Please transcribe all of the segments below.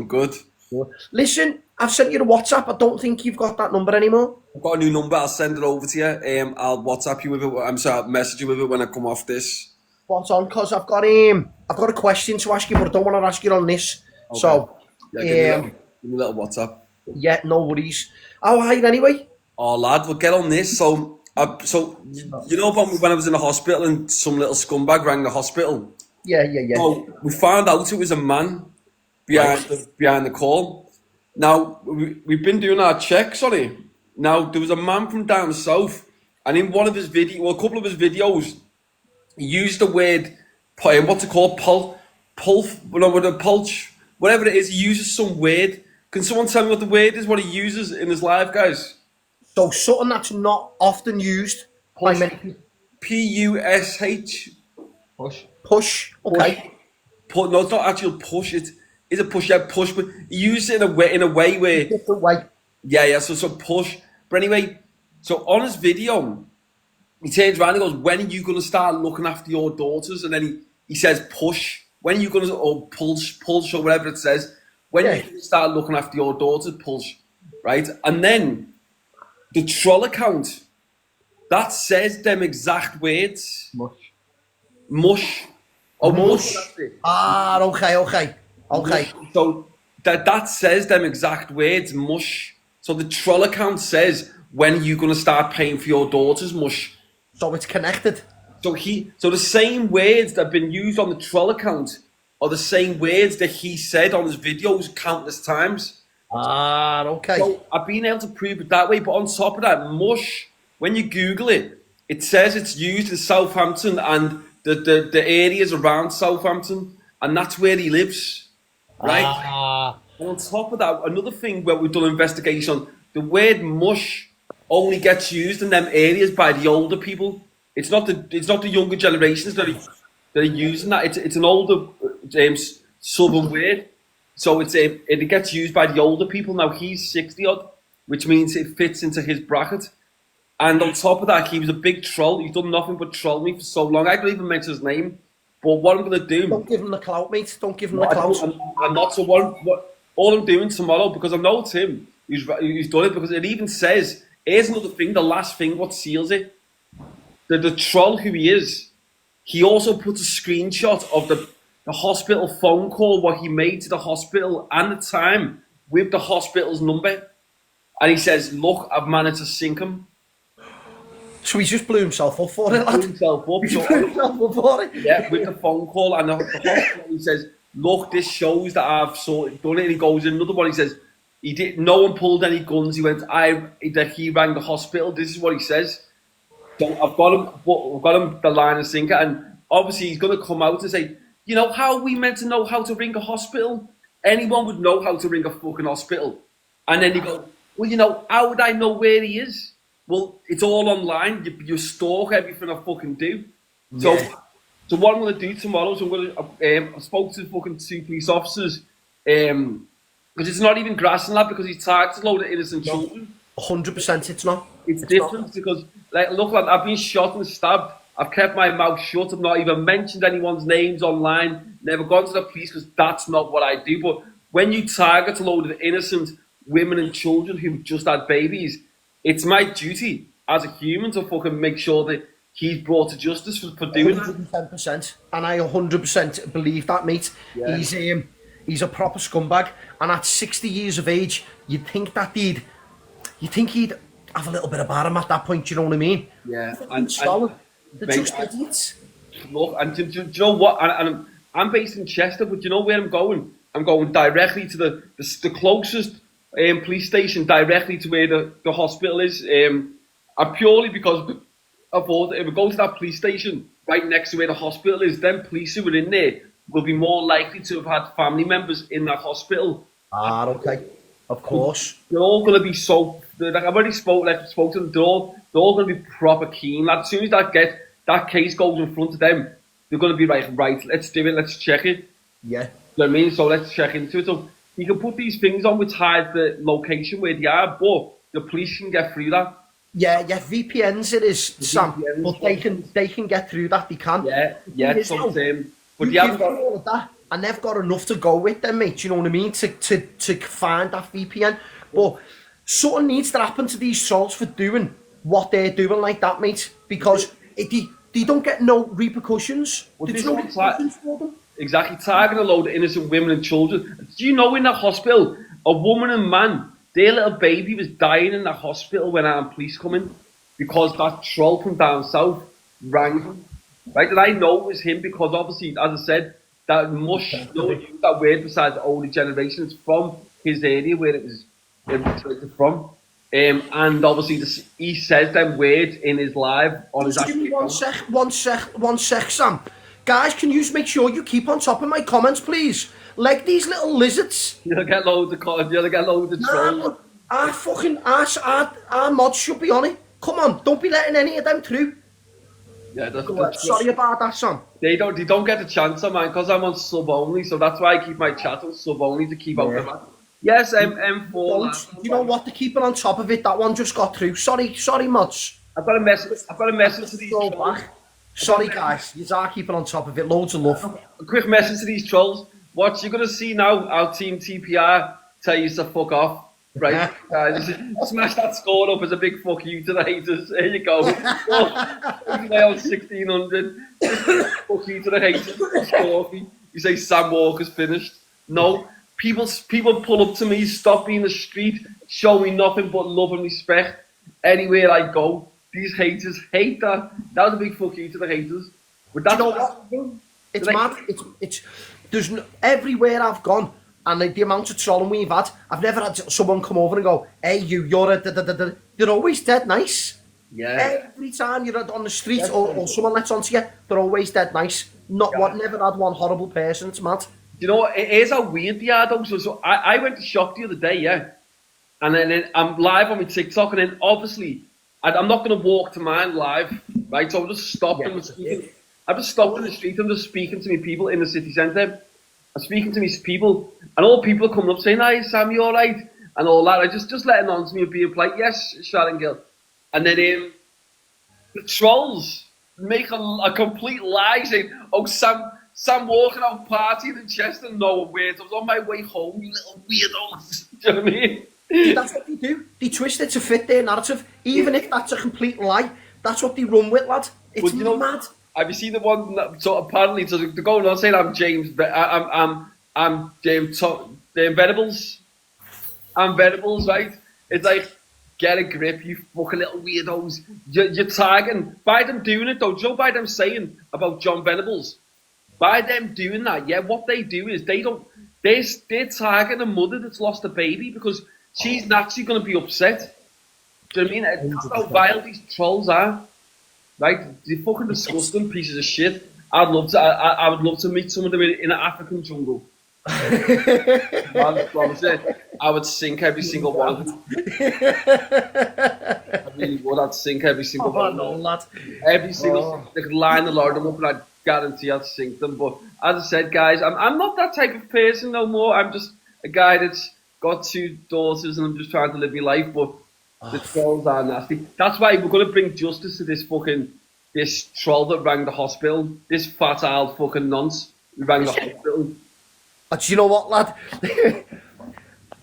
I'm good. Listen, I've sent you a WhatsApp. I don't think you've got that number anymore. I've got a new number. I'll send it over to you. I'll WhatsApp you with it. I'm sorry, I'll message you with it when I come off this. Spot on, cause I've got a question to ask you, but I don't want to ask you on this. Okay. So, Yeah, give me a little WhatsApp. yeah, no worries. How are you anyway? Oh, lad, we'll get on this. So you know about me when I was in the hospital and some little scumbag rang the hospital? Yeah. So we found out it was a man behind the call. Now, we've been doing our checks on it. Now, there was a man from down south, and in one of his videos, well, a couple of his videos, he used the word, what's it called, pulch, whatever it is, he uses some word. Can someone tell me what the word is, what he uses in his live, guys? So something that's not often used by many people. Push. Push. Okay. No, it's not actual push. It is a push. Yeah, push. But he used it in a way where. Different way. Yeah. So push. But anyway, so on his video, he turns around and goes, "When are you gonna start looking after your daughters?" And then he says, "Push. When are you gonna or pulse or whatever it says? When are you gonna start looking after your daughters? Pulse, right?" And then the troll account that says them exact words. Mush. Oh, mush. Ah, okay. So that says them exact words, mush. So the troll account says, when are you going to start paying for your daughter's mush? So it's connected. So the same words that have been used on the troll account are the same words that he said on his videos countless times. Ah, okay. So I've been able to prove it that way, but on top of that, mush, when you Google it, it says it's used in Southampton and the areas around Southampton, and that's where he lives, right? And on top of that, another thing where we've done investigation on, the word mush only gets used in them areas by the older people. It's not the younger generations that are using that. It's an older southern word, so it gets used by the older people. Now he's 60 odd, which means it fits into his bracket. And on top of that, he was a big troll. He's done nothing but troll me for so long. I couldn't even mention his name. But what I'm going to do... Don't give him the clout, mate. Don't give him the clout. I'm not. So all I'm doing tomorrow, because I know it's him, he's done it, because it even says, here's another thing, the last thing, what seals it. The troll who he is, he also puts a screenshot of the hospital phone call, what he made to the hospital and the time with the hospital's number. And he says, look, I've managed to sink him. So he just blew himself up for it, lad. He blew himself up for it. Yeah, with the phone call and the hospital, he says, look, this shows that I've done it. And he goes in another one, he says, no one pulled any guns. He went, he rang the hospital. This is what he says. So I've got him the line and sinker, and obviously he's going to come out and say, you know, how are we meant to know how to ring a hospital? Anyone would know how to ring a fucking hospital. And then you go, well, you know, how would I know where he is? Well, it's all online. You stalk everything I fucking do. Yeah. So what I'm going to do tomorrow, so I'm going to, I spoke to fucking 2 police officers, because it's not even grassing that, because he's targeted a load of innocent children. 100% it's not. It's different not. Because, like, look, I've been shot and stabbed. I've kept my mouth shut. I've not even mentioned anyone's names online. Never gone to the police, because that's not what I do. But when you target a load of innocent women and children who've just had babies, it's my duty as a human to fucking make sure that he's brought to justice for doing 110%. And I 100% believe that, mate. Yeah. He's a proper scumbag. And at 60 years of age, you'd think he'd have a little bit about him at that point, you know what I mean? Yeah. They're just idiots. Look, and do you know what? And I'm based in Chester, but do you know where I'm going? I'm going directly to the closest police station, directly to where the hospital is. And purely because I thought if we go to that police station right next to where the hospital is, then police who are in there will be more likely to have had family members in that hospital. Ah, okay. Of course. They're all going to be so... Like I've already spoke to them, they're all going to be proper keen. As soon as that case goes in front of them, they're going to be right, let's do it, let's check it. Yeah. You know what I mean? So let's check into it. So you can put these things on which hide the location where they are, but the police can get through that. Yeah, VPNs it is, Sam. VPNs, but they can get through that. They can. Yeah. So, but you haven't got all of that. and they've got enough to go with them, mate. You know what I mean? To find that VPN. But something needs to happen to these trolls for doing what they're doing like that, mate. Because they don't get no repercussions. There's no repercussions for them. Exactly, targeting a load of innocent women and children. Do you know in that hospital, a woman and man, their little baby was dying in that hospital when our police come in because that troll from down south rang him. Right, and I know it was him because obviously, as I said, that mush, no one used that word besides the older generation. It's from his area where it was from. And obviously, he says them words in his live on his. Just give me one sec, Sam. Guys, can you make sure you keep on top of my comments, please? Like these little lizards. You'll get loads of comments. You'll get loads of trolls. Our mods should be on it. Come on, don't be letting any of them through. Yeah, sorry about that, Sam. They don't get the chance of mine because I'm on sub only, so that's why I keep my chat on sub only to keep out the man. Yes, M4. You know what? To keep it on top of it, that one just got through. Sorry, mods. I've got a message to these trolls. Sorry, guys. You are keeping on top of it. Loads of love. A quick message to these trolls. What you're gonna see now? Our team TPR tell you to fuck off. Right, smash that score up as a big fuck you to the haters. There you go. Now 1600. Fuck you to the haters. You say Sam Walker's finished. No, people pull up to me, stop me in the street, show me nothing but love and respect. Anywhere I go, these haters hate that. That was a big fuck you to the haters. But that's it's mad. It's there's everywhere I've gone. And the amount of trolling we've had, I've never had someone come over and go, hey, you're a da-da-da-da. They're always dead nice. Yeah. Every time you're on the street or someone lets onto you, they're always dead nice. Never had one horrible person. It's mad. You know what? It is how weird they are, though. So I went to shop the other day, yeah. And then I'm live on my TikTok, and then obviously, I'm not going to walk to mine live, right? So I'm just stopped in the street. I'm just stopped in the street. I'm just speaking to me people in the city centre. I'm speaking to these people, and all people are coming up saying, "Hi, Sam, you all right?" and all that. I just letting on to me and being polite. Yes, Sharon Gill. And then the trolls make a complete lie saying, "Oh, Sam walking out partying in Chester, no words. I was on my way home, you little weirdos." Do you know what I mean? That's what they do. They twist it to fit their narrative, even if that's a complete lie. That's what they run with, lad. It's mad. Have you seen the one that, so apparently they're going on saying I'm James Venables. I'm Venables, right? It's like, get a grip, you fucking little weirdos. You're tagging, by them doing it though, Joe, by them saying about John Venables, by them doing that, yeah, what they do is they're tagging a mother that's lost a baby because she's naturally going to be upset. Do you know what I mean? That's how vile these trolls are. Right, they're fucking disgusting pieces of shit. I would love to meet some of them in an African jungle. Man, promise it, I would sink every single one of them. I really would. I'd sink every single one. No, lad. Every single. They could line the lot of them up, and I'd guarantee I'd sink them. But as I said, guys, I'm not that type of person no more. I'm just a guy that's got 2 daughters, and I'm just trying to live my life. But the trolls are nasty. That's why we're going to bring justice to this troll that rang the hospital. This fat old fucking nonce who rang the hospital. Do you know what, lad?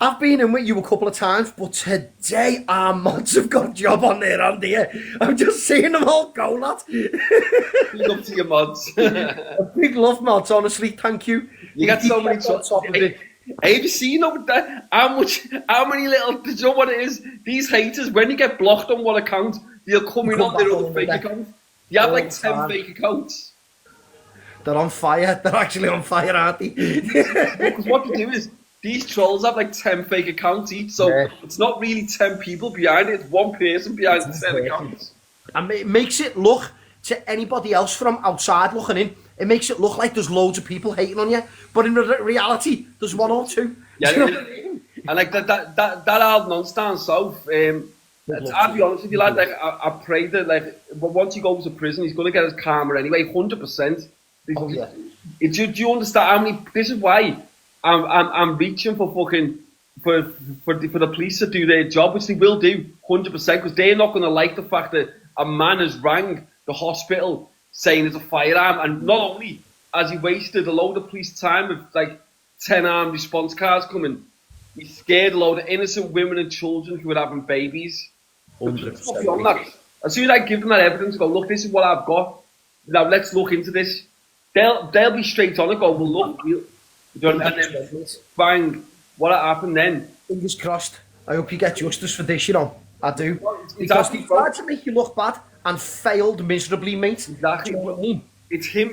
I've been in with you a couple of times, but today our mods have got a job on their hand here. I'm just seeing them all go, lad. Big up to your mods. A big love, mods, honestly, thank you. You got so many trolls. Have you seen that? How many little, do you know what it is? These haters, when you get blocked on one account, they'll come in on their other fake account. You have like 10 fake accounts. They're on fire. They're actually on fire, aren't they? Because what they do is, these trolls have like 10 fake accounts each, so it's not really 10 people behind it, it's one person behind 10 accounts. And it makes it look, to anybody else from outside looking in, it makes it look like there's loads of people hating on you, but in reality, there's 1 or 2. Yeah, and like that old nonce down south, I'll be honest with you, lad, like, I pray that, like, but once he goes to prison, he's going to get his karma anyway, 100%. Oh, yeah. Do you understand how many, this is why I'm reaching for fucking, for the police to do their job, which they will do, 100%, because they're not going to like the fact that a man has rang the hospital saying it's a firearm, and not only as he wasted a load of police time with like 10 armed response cars coming, he scared a load of innocent women and children who were having babies. 100%. Beyond that, as soon as I give them that evidence, go, look, this is what I've got. Now let's look into this. They'll be straight on and go, well, look, and then bang, what happened then? Fingers crossed. I hope you get justice for this, you know. I do. Because Exactly, they tried to make you look bad and failed miserably, mate. Exactly. Do you know what I mean? It's him.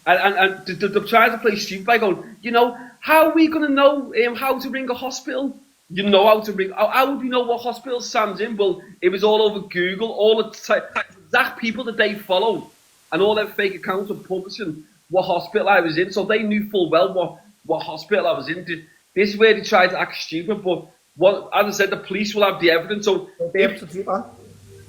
And they're trying to play stupid by going, you know, how are we going to know how to ring a hospital? You know how to ring. How would we know what hospital Sam's in? Well, it was all over Google. All the exact people that they followed and all their fake accounts were publishing what hospital I was in. So they knew full well what hospital I was in. This is where they tried to act stupid. But as I said, the police will have the evidence. So They'll be able to do that.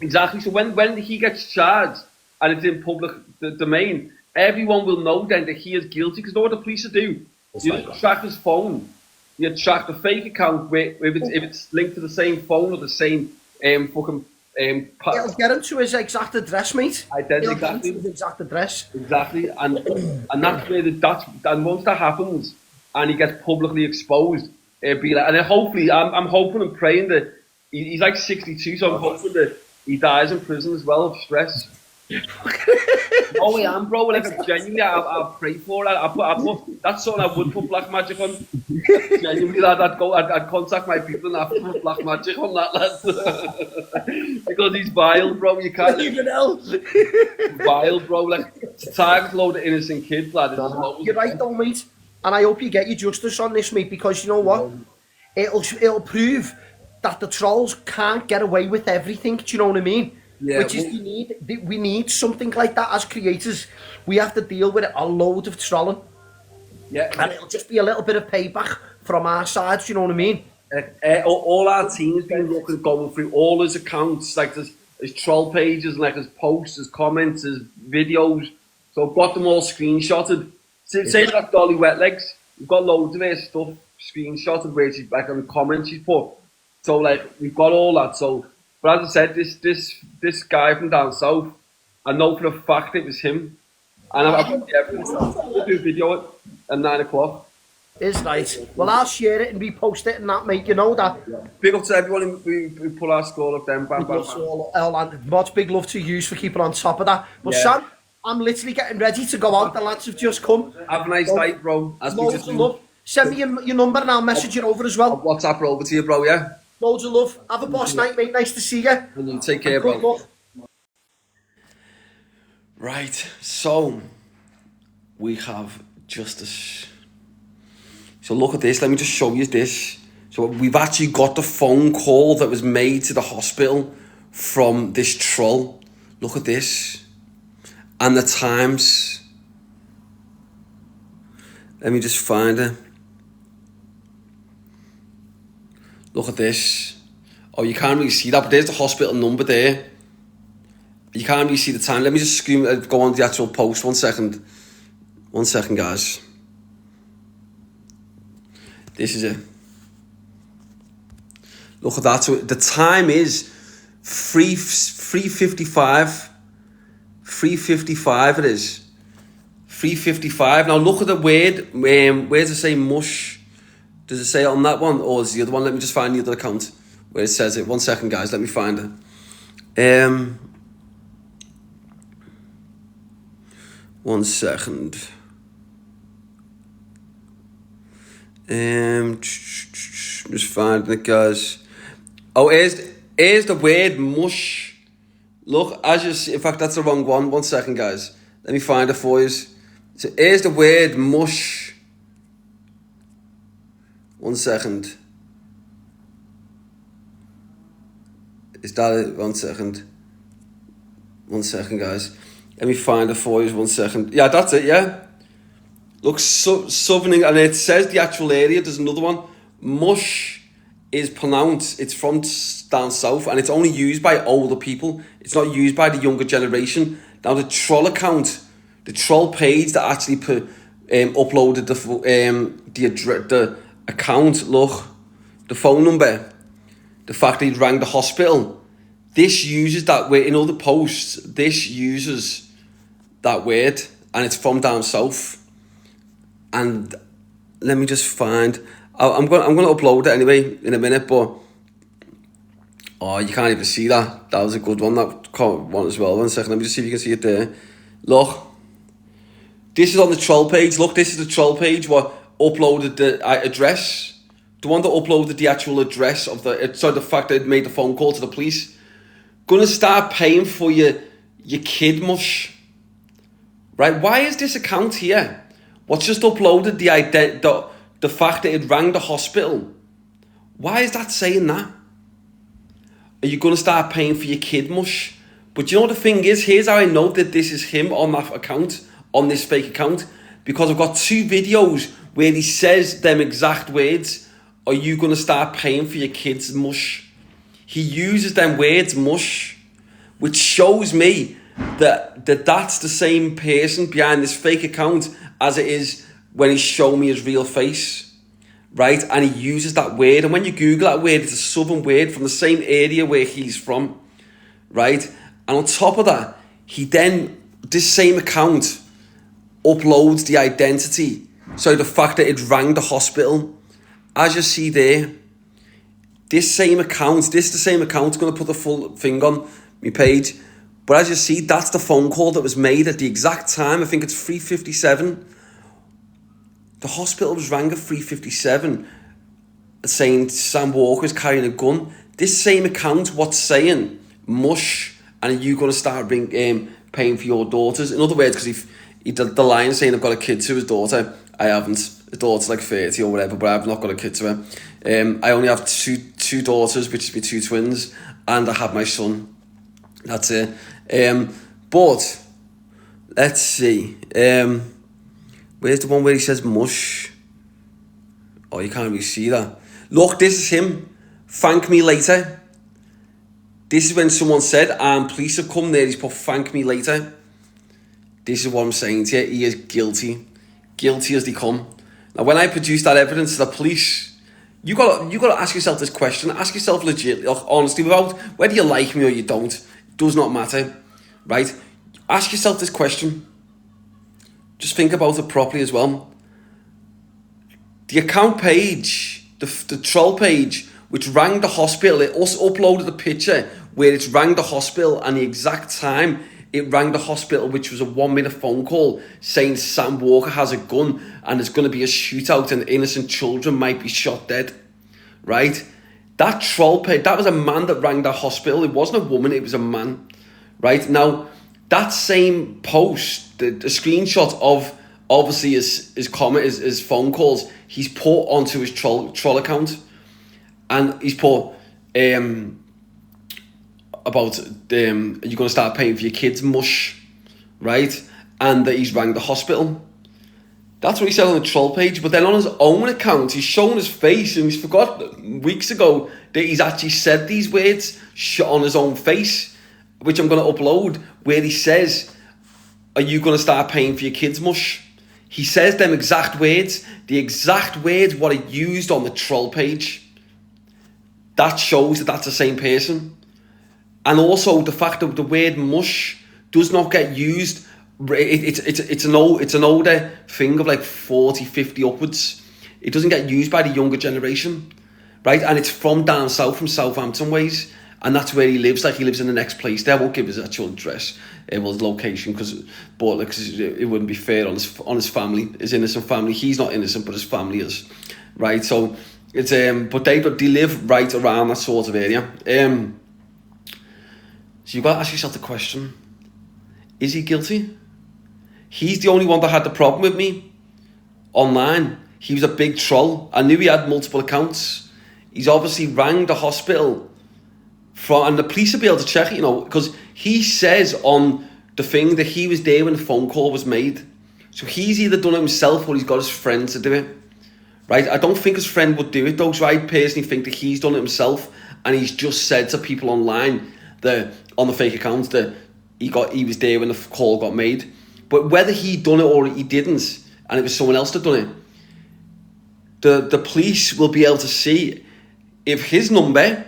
exactly. So when he gets charged and it's in public domain, everyone will know then that he is guilty. Because you know what the police will do? You track his phone. You track the fake account if it's linked to the same phone or the same fucking. It'll get him to his exact address, mate. It'll get him to his exact address. Exactly, and that's where and once that happens and he gets publicly exposed, it'll be like, and then hopefully I'm hoping and praying that he's like 62, so I'm hoping that he dies in prison as well of stress. Oh, I am, bro. Like, genuinely, I'll pray for it. That's something I would put black magic on. Genuinely, I'd contact my people and have to put black magic on that, lad. Because he's vile, bro. You can't Even else. vile, bro. Like, to target a load of innocent kids, lad. You're right, though, mate. And I hope you get your justice on this, mate, because you know what? It'll prove that the trolls can't get away with everything. Do you know what I mean? Yeah, Which is we need something like that as creators. We have to deal with a load of trolling. Yeah, And it'll just be a little bit of payback from our side, do you know what I mean? All our team's been going through all his accounts, like his troll pages, like his posts, his comments, his videos. So I've got them all screenshotted. Same with that Dolly Wetlegs. We've got loads of her stuff screenshotted where she's like on the comments she's put. So like we've got all that. So, but as I said, this guy from down south, I know for a fact it was him, and I've got the evidence. I'll do a video at 9 o'clock. Is nice. Well, I'll share it and repost it and that, mate. You know that. Big up to everyone who put our score up then. Bam, bam, bam. And much big love to you for keeping on top of that. But Sam, I'm literally getting ready to go out. The lads have just come. Have a nice night, bro. Loads of love. Send me your number and I'll message you over as well. I'll WhatsApp over to you, bro, yeah? Loads of love. Have a boss night, mate. Nice to see you. And you take care, Good bro. luck. Right, so we have justice. So look at this. Let me just show you this. So we've actually got the phone call that was made to the hospital from this troll. Look at this. And the times. Let me just find it. Look at this. Oh, you can't really see that, but there's the hospital number there. You can't really see the time. Let me just go on the actual post. 1 second. 1 second, guys. This is it. Look at that. So the time is 3:55. 3:55 it is. 3:55. Now look at the word. Where does it say mush? Does it say it on that one? Or is the other one? Let me just find the other account where it says it. 1 second, guys. Let me find it. 1 second. Just finding it, guys. Oh, here's the word mush. Look, as you see, in fact, that's the wrong one. 1 second, guys. Let me find it for you. So here's the word mush. 1 second. Is that it? 1 second. 1 second, guys. Let me find it for you. 1 second. Yeah, that's it, yeah. Look, southern, and it says the actual area. There's another one. Mush is pronounced, it's from down south, and it's only used by older people. It's not used by the younger generation. Now, the troll account, the troll page that actually uploaded the account, look, the phone number, the fact that he rang the hospital, this uses that word in all the posts. This uses that word, and it's from down south. And let me just find. I'm going to upload it anyway in a minute, but oh, you can't even see that. That was a good one. That one as well. 1 second. Let me just see if you can see it there. Look, this is on the troll page. Look, this is the troll page. What uploaded the address? The one that uploaded the actual address of the. So the fact that it made the phone call to the police. Gonna start paying for your kid mush. Right? Why is this account here? What's just uploaded the fact that it rang the hospital? Why is that saying that? Are you going to start paying for your kid mush? But you know what the thing is? Here's how I know that this is him on that account, on this fake account. Because I've got 2 videos where he says them exact words. Are you going to start paying for your kids mush? He uses them words, mush. Which shows me that that's the same person behind this fake account as it is when he's showing me his real face. Right, and he uses that word, and when you Google that word, it's a southern word from the same area where he's from, right? And on top of that, he then, this same account uploads the identity, so the fact that it rang the hospital. As you see there, this is the same account, going to put the full thing on my page, but as you see, that's the phone call that was made at the exact time. I think it's 3:57. The hospital was rang at 3:57 saying Sam Walker's carrying a gun. This same account, what's saying, mush, and are you going to start paying for your daughters? In other words, because the line saying I've got a kid to his daughter. I haven't. His daughter's like 30 or whatever, but I've not got a kid to her. I only have two daughters, which is my 2 twins, and I have my son. That's it. But, let's see. Where's the one where he says mush? Oh, you can't really see that. Look, this is him. Thank me later. This is when someone said, police have come there. He's put thank me later. This is what I'm saying to you. He is guilty. Guilty as they come. Now, when I produce that evidence to the police, you gotta ask yourself this question. Ask yourself legit, honestly, without whether you like me or you don't. It does not matter, right? Ask yourself this question. Just think about it properly as well. The account page, the troll page, which rang the hospital, it also uploaded a picture where it's rang the hospital and the exact time it rang the hospital, which was a 1-minute phone call saying Sam Walker has a gun and there's going to be a shootout and innocent children might be shot dead. Right? That troll page, that was a man that rang the hospital. It wasn't a woman, it was a man. Right? Now, that same post, the screenshot of obviously his comment, his phone calls, he's put onto his troll account, and he's put about are you going to start paying for your kids mush, right? And that he's rang the hospital. That's what he said on the troll page. But then on his own account, he's shown his face, and he's forgot weeks ago that he's actually said these words on his own face, which I'm going to upload, where he says, are you going to start paying for your kids mush? He says them exact words, the exact words what he used on the troll page. That shows that that's the same person. And also the fact that the word mush does not get used, it's an older thing of like 40, 50 upwards. It doesn't get used by the younger generation, right? And it's from down south, from Southampton ways. And that's where he lives. Like, he lives in the next place there. I won't give his actual address, well, his location, because it wouldn't be fair on his family, his innocent family. He's not innocent, but his family is, right? So it's but they live right around that sort of area. So you've got to ask yourself the question: is he guilty? He's the only one that had the problem with me online. He was a big troll. I knew he had multiple accounts. He's obviously rang the hospital. And the police will be able to check it, because he says on the thing that he was there when the phone call was made. So he's either done it himself or he's got his friend to do it, right? I don't think his friend would do it though, so I personally think that he's done it himself, and he's just said to people online that on the fake account that he was there when the call got made. But whether he done it or he didn't, and it was someone else that done it, the police will be able to see if his number,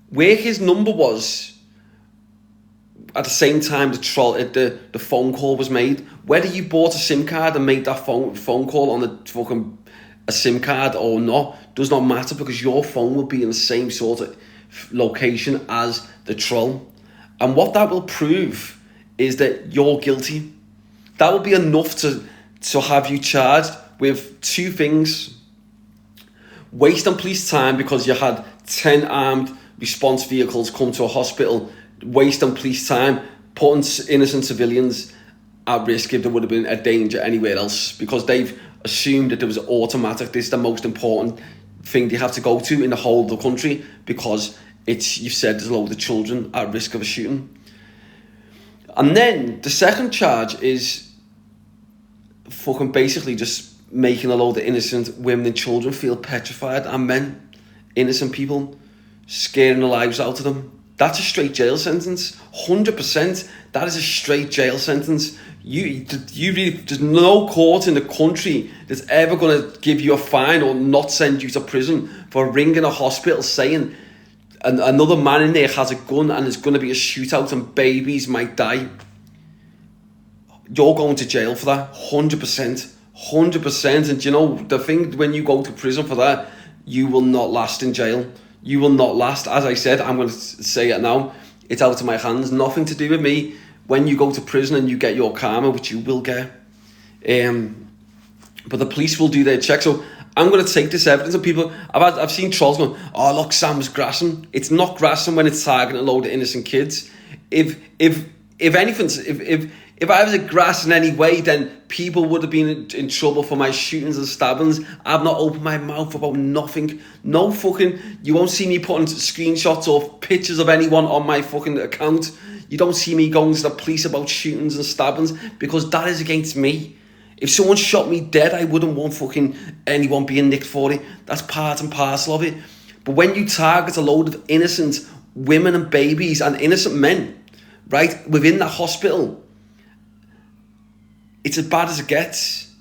where his number was, at the same time the phone call was made, whether you bought a SIM card and made that phone call on the fucking a SIM card or not does not matter, because your phone will be in the same sort of location as the troll. And what that will prove is that you're guilty. That will be enough to have you charged with two things: wasting police time because you had 10 armed response vehicles come to a hospital, wasting police time, putting innocent civilians at risk if there would have been a danger anywhere else, because they've assumed that there was automatic. This is the most important thing they have to go to in the whole of the country, because you've said there's a load of children at risk of a shooting. And then the second charge is fucking basically just making a load of innocent women and children feel petrified, and men, innocent people, scaring the lives out of them. That's a straight jail sentence. 100%. That is a straight jail sentence. You really, there's no court in the country that's ever going to give you a fine or not send you to prison for ringing a hospital saying another man in there has a gun and there's going to be a shootout and babies might die. You're going to jail for that. 100%. 100%. And you know, the thing, when you go to prison for that, you will not last in jail. You will not last. As I said, I'm going to say it now. It's out of my hands. Nothing to do with me. When you go to prison and you get your karma, which you will get. But the police will do their check. So I'm going to take this evidence, and people, I've seen trolls going, oh look, Sam's grassing. It's not grassing when it's targeting a load of innocent kids. If I was a grass in any way, then people would have been in trouble for my shootings and stabbings. I've not opened my mouth about nothing. No fucking, you won't see me putting screenshots or pictures of anyone on my fucking account. You don't see me going to the police about shootings and stabbings, because that is against me. If someone shot me dead, I wouldn't want fucking anyone being nicked for it. That's part and parcel of it. But when you target a load of innocent women and babies and innocent men, right, within that hospital, it's as bad as it gets.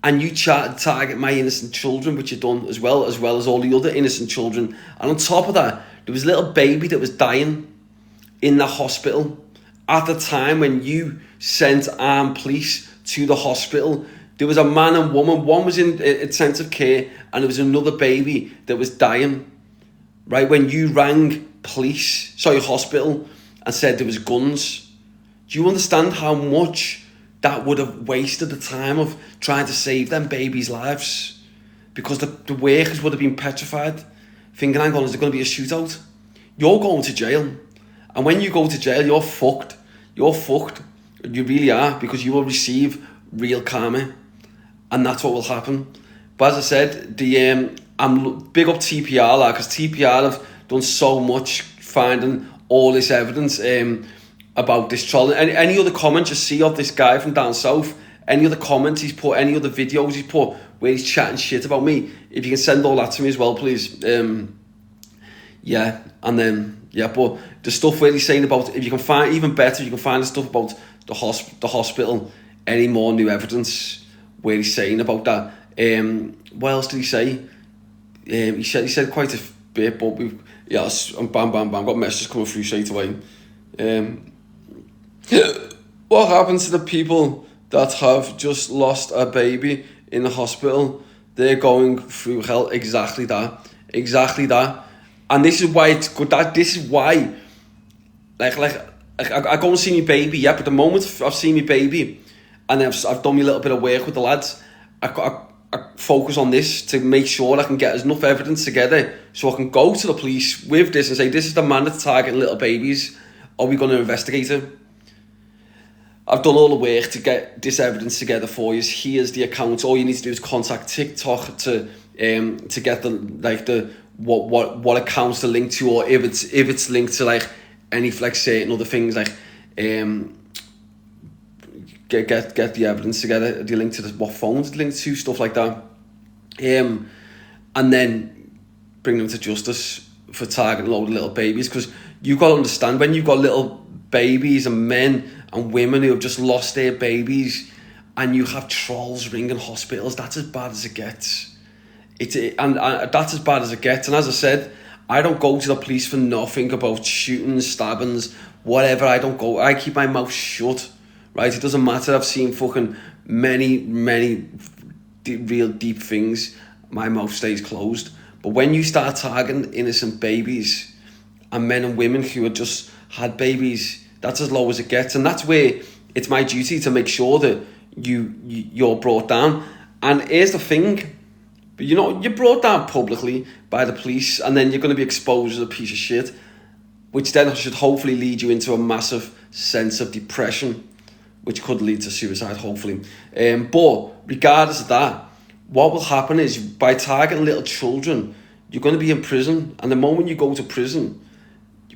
And you target my innocent children, which you've done as well as all the other innocent children. And on top of that, there was a little baby that was dying in the hospital at the time when you sent armed police to the hospital. There was a man and woman. One was in intensive care, and there was another baby that was dying. Right, when you rang hospital, and said there was guns. Do you understand how much that would have wasted the time of trying to save them babies' lives? Because the workers would have been petrified, thinking, hang on, is there going to be a shootout? You're going to jail. And when you go to jail, you're fucked. You're fucked. You really are, because you will receive real karma. And that's what will happen. But as I said, I'm big up TPR, because TPR have done so much finding all this evidence about this troll. Any other comments you see of this guy from down south, any other comments he's put, any other videos he's put where he's chatting shit about me, if you can send all that to me as well, please. But the stuff where he's saying about, if you can find, even better, you can find the stuff about the hospital, any more new evidence where he's saying about that. What else did he say? He said quite a bit, but bam, got messages coming through straight away. What happens to the people that have just lost a baby in the hospital? They're going through hell. Exactly that. And this is why it's good. This is why, I go and see my baby. Yeah, but the moment I've seen my baby, and I've done my little bit of work with the lads, I focus on this to make sure I can get enough evidence together so I can go to the police with this and say, this is the man that's targeting little babies. Are we going to investigate him? I've done all the work to get this evidence together for you. Here's the account. All you need to do is contact TikTok to get what accounts to link to, or if it's linked to any certain other things, get the evidence together, the link to what phones it's linked to, stuff like that, and then bring them to justice for targeting a load of little babies. Because you've got to understand, when you've got little babies and men and women who have just lost their babies, and you have trolls ringing hospitals, that's as bad as it gets. And that's as bad as it gets. And as I said, I don't go to the police for nothing about shootings, stabbings, whatever. I don't go. I keep my mouth shut, right? It doesn't matter. I've seen fucking many real deep things. My mouth stays closed. But when you start targeting innocent babies and men and women who have just had babies, that's as low as it gets. And that's where it's my duty to make sure that you're brought down. And here's the thing, but you know, you're brought down publicly by the police, and then you're going to be exposed as a piece of shit, which then should hopefully lead you into a massive sense of depression, which could lead to suicide, hopefully. But regardless of that, what will happen is by targeting little children, you're going to be in prison. And the moment you go to prison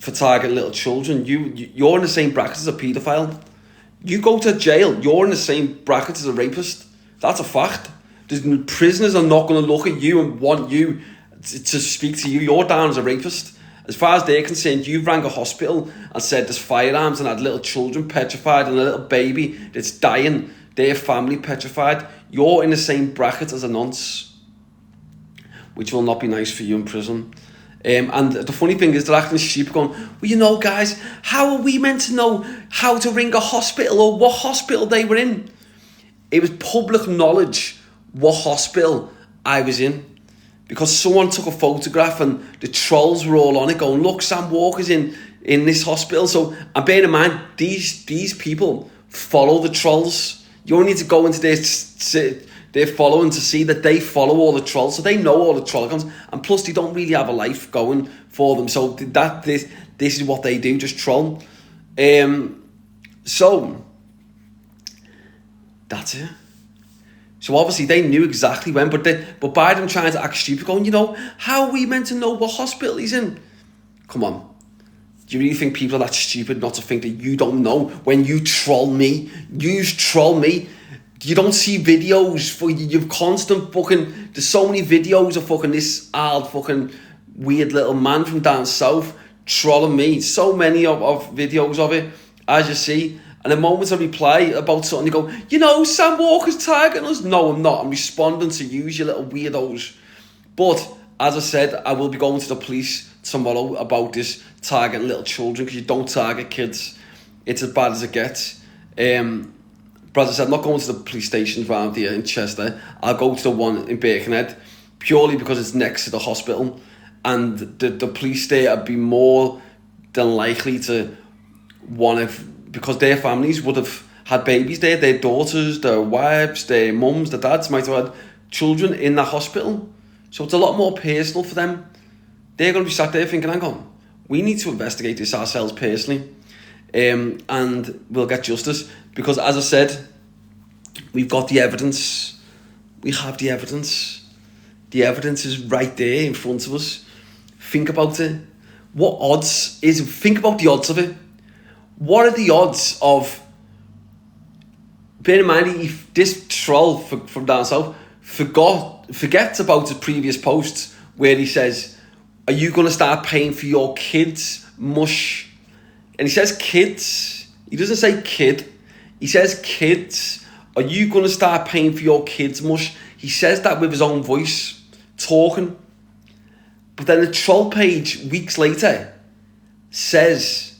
for targeting little children, you're in the same bracket as a paedophile. You go to jail, you're in the same bracket as a rapist. That's a fact. The prisoners are not going to look at you and want you to speak to you. You're down as a rapist. As far as they're concerned, you rang a hospital and said there's firearms and had little children petrified and a little baby that's dying, their family petrified. You're in the same bracket as a nonce, which will not be nice for you in prison. And the funny thing is they're acting stupid, going, well, you know, guys, how are we meant to know how to ring a hospital or what hospital they were in? It was public knowledge what hospital I was in, because someone took a photograph and the trolls were all on it going, look, Sam Walker's in this hospital. So, and bear in mind, these people follow the trolls. You only need to go into their following to see that they follow all the trolls, so they know all the troll accounts, and plus they don't really have a life going for them, so this is what they do, just troll. So that's it. So obviously they knew exactly when, but by them trying to act stupid, going, you know, how are we meant to know what hospital he's in? Come on. Do you really think people are that stupid not to think that you don't know when you troll me? You troll me. You don't see videos for you've constant fucking. There's so many videos of fucking this old fucking weird little man from down south trolling me. So many of videos of it, as you see. And the moment I reply about something, you go, you know, Sam Walker's targeting us. No, I'm not. I'm responding to you, you little weirdos. But as I said, I will be going to the police tomorrow about this targeting little children, because you don't target kids. It's as bad as it gets. But as I said, I'm not going to the police stations around here in Chester. I'll go to the one in Birkenhead, purely because it's next to the hospital. And the police there would be more than likely to want to, because their families would have had babies there, their daughters, their wives, their mums, their dads might have had children in that hospital. So it's a lot more personal for them. They're going to be sat there thinking, hang on, we need to investigate this ourselves personally. And we'll get justice, because as I said, we've got the evidence. We have the evidence. The evidence is right there in front of us. Think about it. Think about the odds of it. What are the odds of, bear in mind, if this troll from down south forgets about his previous posts where he says, are you going to start paying for your kids' mush? And he says kids. He doesn't say kid. He says kids. Are you going to start paying for your kids' mush? He says that with his own voice, talking. But then the troll page, weeks later, says,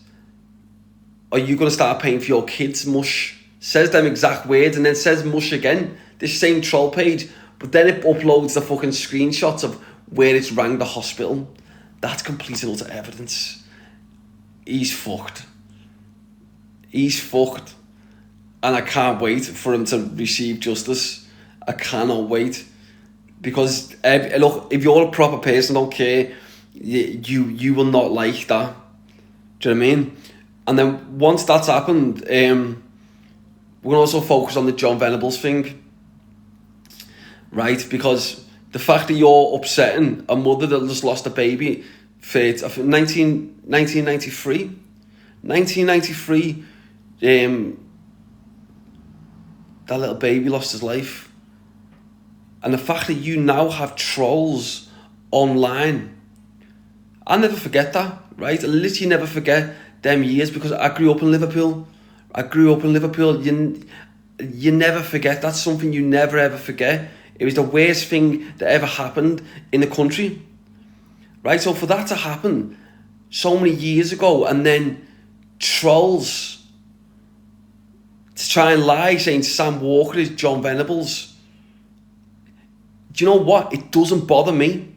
are you going to start paying for your kids' mush? Says them exact words, and then says mush again. This same troll page. But then it uploads the fucking screenshots of where it's rang the hospital. That's complete and utter evidence. He's fucked. He's fucked. And I can't wait for him to receive justice. I cannot wait. Because, look, if you're a proper person, don't care, you will not like that. Do you know what I mean? And then once that's happened, we're going to also focus on the John Venables thing. Right? Because the fact that you're upsetting a mother that just lost a baby for 1993, that little baby lost his life. And the fact that you now have trolls online, I'll never forget that, right? I literally never forget them years, because I grew up in Liverpool. You never forget. That's something you never ever forget. It was the worst thing that ever happened in the country, right? So for that to happen so many years ago, and then trolls to try and lie saying Sam Walker is John Venables. Do you know what? It doesn't bother me.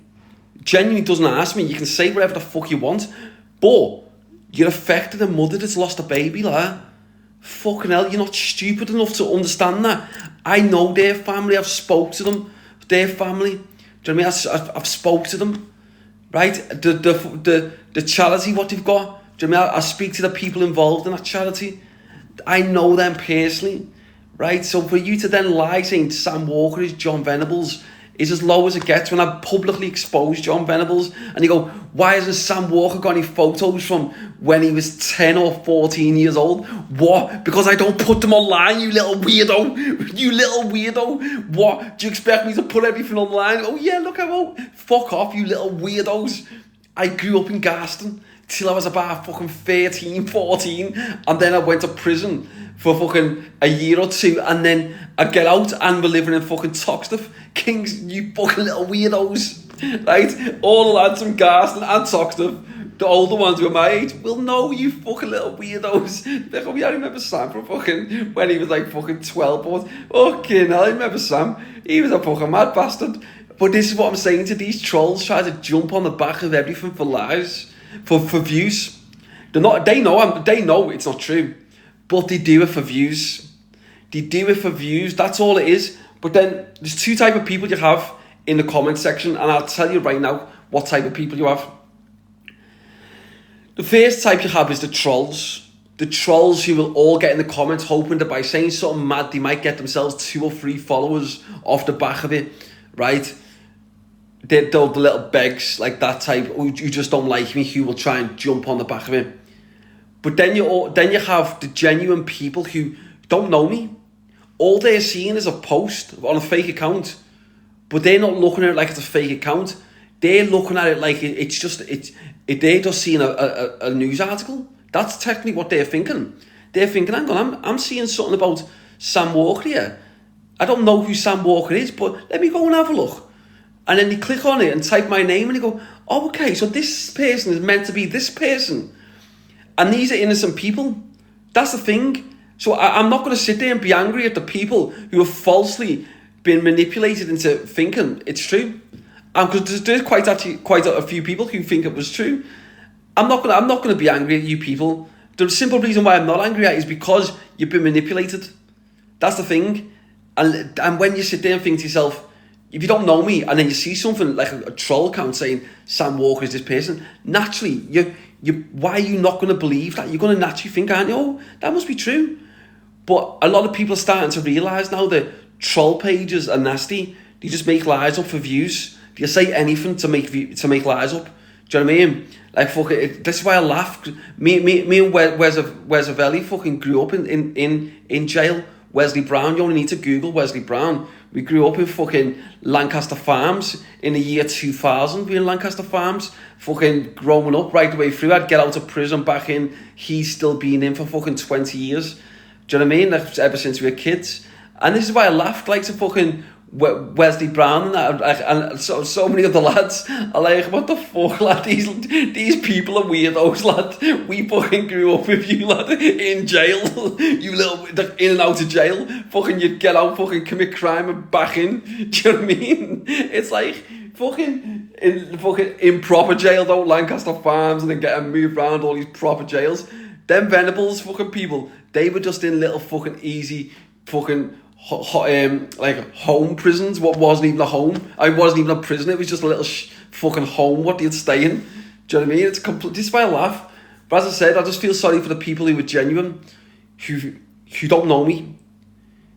Genuinely doesn't ask me. You can say whatever the fuck you want, but you're affecting a mother that's lost a baby, like. Fucking hell, you're not stupid enough to understand that. I know their family. I've spoke to them. Their family. Do you know what I mean? I've spoke to them. Right? The charity, what they've got. Do you know what I mean? I speak to the people involved in that charity. I know them personally. Right? So for you to then lie saying Sam Walker is John Venables is as low as it gets when I've publicly exposed John Venables. And you go, why hasn't Sam Walker got any photos from when he was 10 or 14 years old? What? Because I don't put them online, you little weirdo. You little weirdo. What? Do you expect me to put everything online? Oh yeah, look, I won't. Fuck off, you little weirdos. I grew up in Garston till I was about fucking 13, 14. And then I went to prison for fucking a year or two, and then I get out and we're living in fucking Toxteth. Kings, you fucking little weirdos, right? All the lads from Garston and Toxteth, the older ones who are my age, will know you fucking little weirdos. They're going, I remember Sam from fucking, when he was like fucking 12, but fucking hell, I remember Sam. He was a fucking mad bastard. But this is what I'm saying to these trolls, try to jump on the back of everything for lies, for views. They know it's not true. But they do it for views. They do it for views. That's all it is. But then there's two type of people you have in the comment section, and I'll tell you right now what type of people you have. The first type you have is the trolls. The trolls who will all get in the comments hoping that by saying something mad, they might get themselves 2 or 3 followers off the back of it, right? They're the little begs, like that type, who you just don't like me, who will try and jump on the back of it. But then you have the genuine people who don't know me. All they're seeing is a post on a fake account, but they're not looking at it like it's a fake account. They're looking at it like they're just seeing a news article. That's technically what they're thinking. They're thinking, hang on, I'm seeing something about Sam Walker here. I don't know who Sam Walker is, but let me go and have a look. And then they click on it and type my name and they go, oh, okay, so this person is meant to be this person. And these are innocent people. That's the thing. So I'm not going to sit there and be angry at the people who have falsely been manipulated into thinking it's true. Because there's quite a few people who think it was true. I'm not going to be angry at you people. The simple reason why I'm not angry at you is because you've been manipulated. That's the thing. And when you sit there and think to yourself, if you don't know me, and then you see something like a troll account saying Sam Walker is this person, naturally, why are you not going to believe that? You're going to naturally think, aren't you? Oh, that must be true. But a lot of people are starting to realise now that troll pages are nasty. They just make lies up for views. They say anything to make lies up. Do you know what I mean? Like, fuck it. This is why I laugh. Me and Wes Avelli fucking grew up in jail. Wesley Brown, you only need to Google Wesley Brown. We grew up in fucking Lancaster Farms in the year 2000. We were in Lancaster Farms, fucking growing up right the way through. I'd get out of prison back in. He's still been in for fucking 20 years. Do you know what I mean? Like, ever since we were kids. And this is why I laughed like to fucking Wesley Brown and that, and so many of the lads are like, what the fuck, lad? These people are weirdos, lad. We fucking grew up with you, lad, in jail. You little in and out of jail. Fucking you'd get out, fucking commit crime and back in. Do you know what I mean? It's like fucking in proper jail though, Lancaster Farms, and then getting moved around all these proper jails. Them Venables fucking people, they were just in little fucking easy fucking like home prisons. What wasn't even a home. I wasn't even a prison. It was just a little fucking home what they'd stay in. Do you know what I mean? It's complete. This is why I laugh. But as I said, I just feel sorry for the people who are genuine, who don't know me,